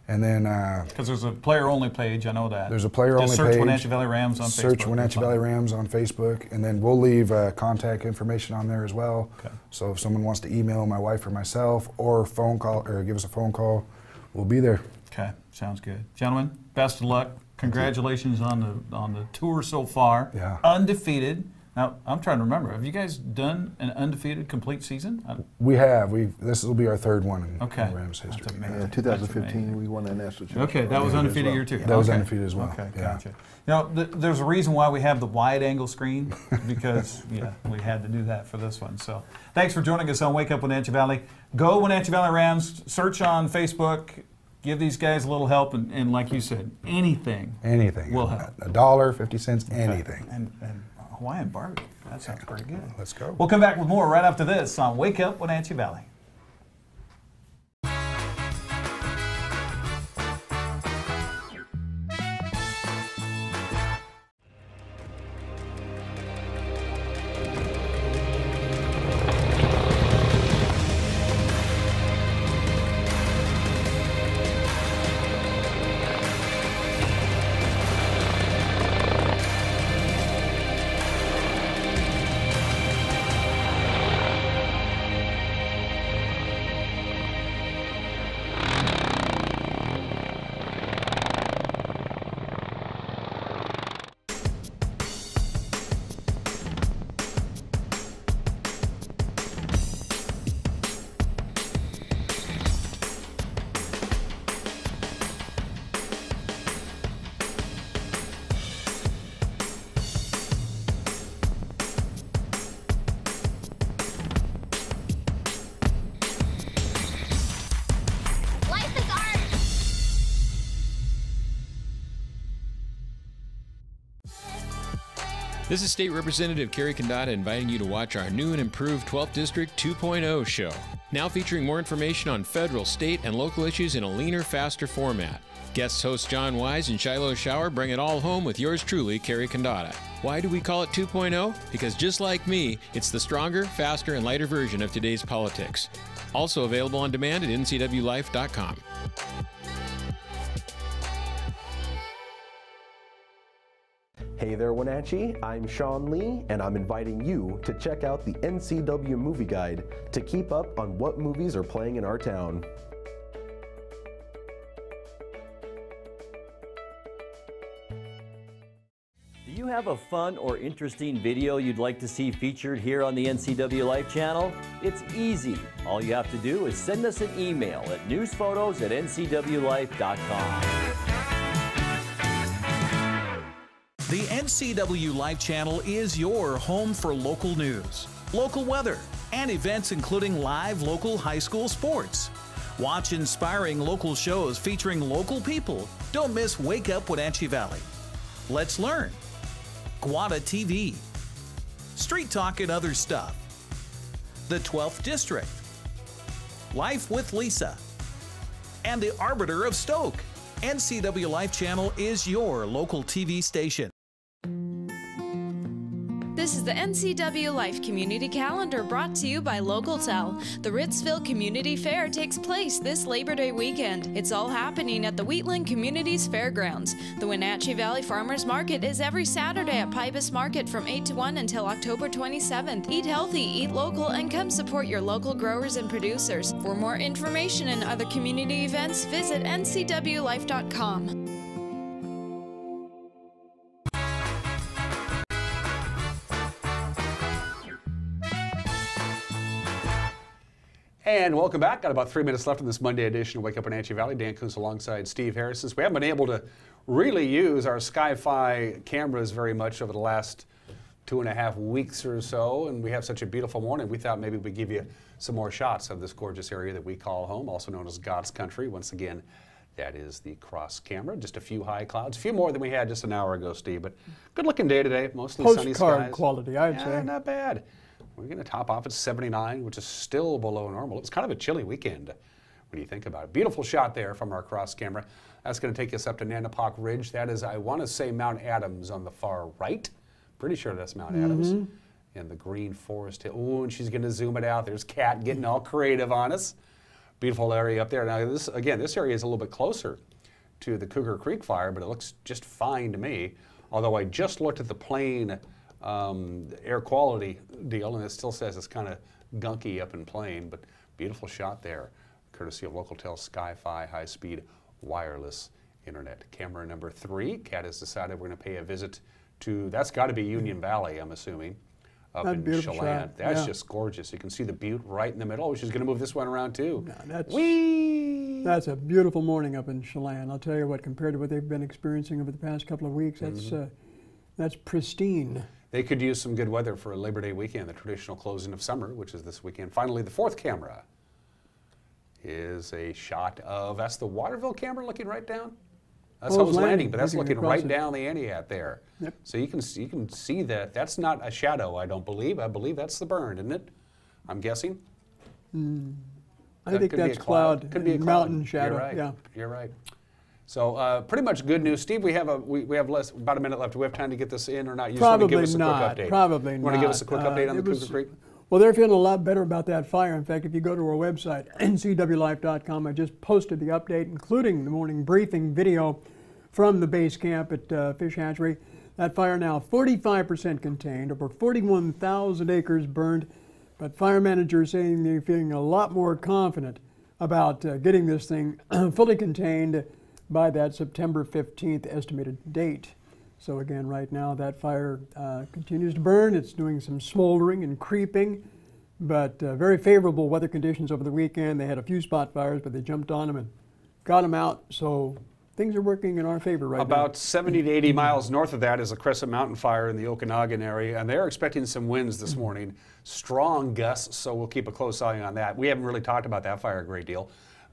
And then because there's a player-only page, I know that. There's a player-only page. Search Wenatchee Valley Rams on Facebook. Search Wenatchee Valley Rams on Facebook, and then we'll leave contact information on there as well. Okay. So if someone wants to email my wife or myself, or phone call, or give us a phone call, we'll be there. Okay, sounds good, gentlemen. Best of luck. Congratulations on the tour so far. Yeah. Undefeated. Now, I'm trying to remember, have you guys done an undefeated complete season? We have. This will be our 3rd one in Rams history. That's amazing. In 2015, we won that national championship. Okay, that was undefeated year 2. That was undefeated as well. Okay, yeah. gotcha. You know, there's a reason why we have the wide-angle screen, because we had to do that for this one. So thanks for joining us on Wake Up Wenatchee Valley. Go Wenatchee Valley Rams. Search on Facebook. Give these guys a little help, and like you said, anything will help. $1, 50 cents, anything. And Hawaiian barbecue. That sounds pretty good. Let's go. We'll come back with more right after this on Wake Up Wenatchee Valley. This is State Representative Kerry Condata inviting you to watch our new and improved 12th District 2.0 show. Now featuring more information on federal, state, and local issues in a leaner, faster format. Guest hosts John Wise and Shiloh Shower bring it all home with yours truly, Kerry Condata. Why do we call it 2.0? Because just like me, it's the stronger, faster, and lighter version of today's politics. Also available on demand at ncwlife.com. Hey there, Wenatchee. I'm Sean Lee, and I'm inviting you to check out the NCW Movie Guide to keep up on what movies are playing in our town. Do you have a fun or interesting video you'd like to see featured here on the NCW Life channel? It's easy. All you have to do is send us an email at newsphotos@ncwlife.com. The NCW Life channel is your home for local news, local weather, and events including live local high school sports. Watch inspiring local shows featuring local people. Don't miss Wake Up Wenatchee Valley. Let's Learn, Guada TV, Street Talk and Other Stuff, the 12th District, Life with Lisa, and the Arbiter of Stoke. NCW Life channel is your local TV station. This is the NCW Life Community Calendar brought to you by Localtel. The Ritzville Community Fair takes place this Labor Day weekend. It's all happening at the Wheatland Communities Fairgrounds. The Wenatchee Valley Farmers Market is every Saturday at Pybus Market from 8 to 1 until October 27th. Eat healthy, eat local, and come support your local growers and producers. For more information and other community events, visit ncwlife.com. And welcome back. Got about 3 minutes left in this Monday edition of Wake Up Wenatchee Valley. Dan Kuntz alongside Steve Hair. Since we haven't been able to really use our Sky-Fi cameras very much over the last 2.5 weeks or so, and we have such a beautiful morning, we thought maybe we'd give you some more shots of this gorgeous area that we call home, also known as God's Country. Once again, that is the cross camera. Just a few high clouds, a few more than we had just an hour ago, Steve, but good looking day today, mostly sunny skies. Postcard quality, I'd say. Not bad. We're going to top off at 79, which is still below normal. It's kind of a chilly weekend when you think about it. Beautiful shot there from our cross camera. That's going to take us up to Nanapoc Ridge. That is, I want to say, Mount Adams on the far right. Pretty sure that's Mount Adams. And the green forest hill. Oh, and she's going to zoom it out. There's Kat getting all creative on us. Beautiful area up there. Now, this area is a little bit closer to the Cougar Creek fire, but it looks just fine to me. Although I just looked at the plane air quality deal, and it still says it's kind of gunky up in Plain, but beautiful shot there, courtesy of Localtel Sky-Fi high-speed wireless internet. Camera number 3, Kat has decided we're going to pay a visit to, that's got to be Union Valley, I'm assuming, up in Chelan. That's just gorgeous. You can see the butte right in the middle. Oh, she's going to move this one around too. That's a beautiful morning up in Chelan. I'll tell you what, compared to what they've been experiencing over the past couple of weeks, that's pristine. They could use some good weather for a Labor Day weekend, the traditional closing of summer, which is this weekend. Finally, the 4th camera is a shot of, that's the Waterville camera looking right down. That's Hope's Landing, but that's looking right down the Aniat there. Yep. So you can see that. That's not a shadow, I don't believe. I believe that's the burn, isn't it? I'm guessing. I think that's cloud. Could be a mountain shadow. You're right. Yeah. You're right. So pretty much good news. Steve, we have about a minute left. Do we have time to get this in or not? You Probably just want to give us a not. quick update. Probably you not. Want to give us a quick update on the Cougar Creek? Well, they're feeling a lot better about that fire. In fact, if you go to our website, ncwlife.com, I just posted the update, including the morning briefing video from the base camp at Fish Hatchery. That fire now 45% contained, over 41,000 acres burned. But fire managers saying they're feeling a lot more confident about getting this thing fully contained by that September 15th estimated date. So again, right now that fire continues to burn. It's doing some smoldering and creeping, but very favorable weather conditions over the weekend. They had a few spot fires, but they jumped on them and got them out. So things are working in our favor right now. About 70 to 80 miles north of that is a Crescent Mountain fire in the Okanagan area, and they're expecting some winds this morning, strong gusts, so we'll keep a close eye on that. We haven't really talked about that fire a great deal,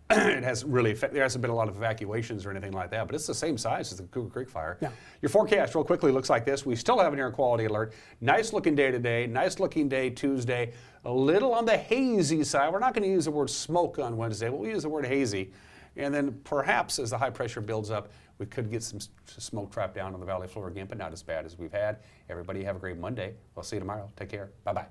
it has really there hasn't been a lot of evacuations or anything like that, but it's the same size as the Cougar Creek fire. Yeah. Your forecast real quickly looks like this. We still have an air quality alert. Nice looking day today, nice looking day Tuesday. A little on the hazy side. We're not going to use the word smoke on Wednesday, but we'll use the word hazy. And then perhaps as the high pressure builds up, we could get some smoke trap down on the valley floor again, but not as bad as we've had. Everybody have a great Monday. We'll see you tomorrow. Take care. Bye-bye.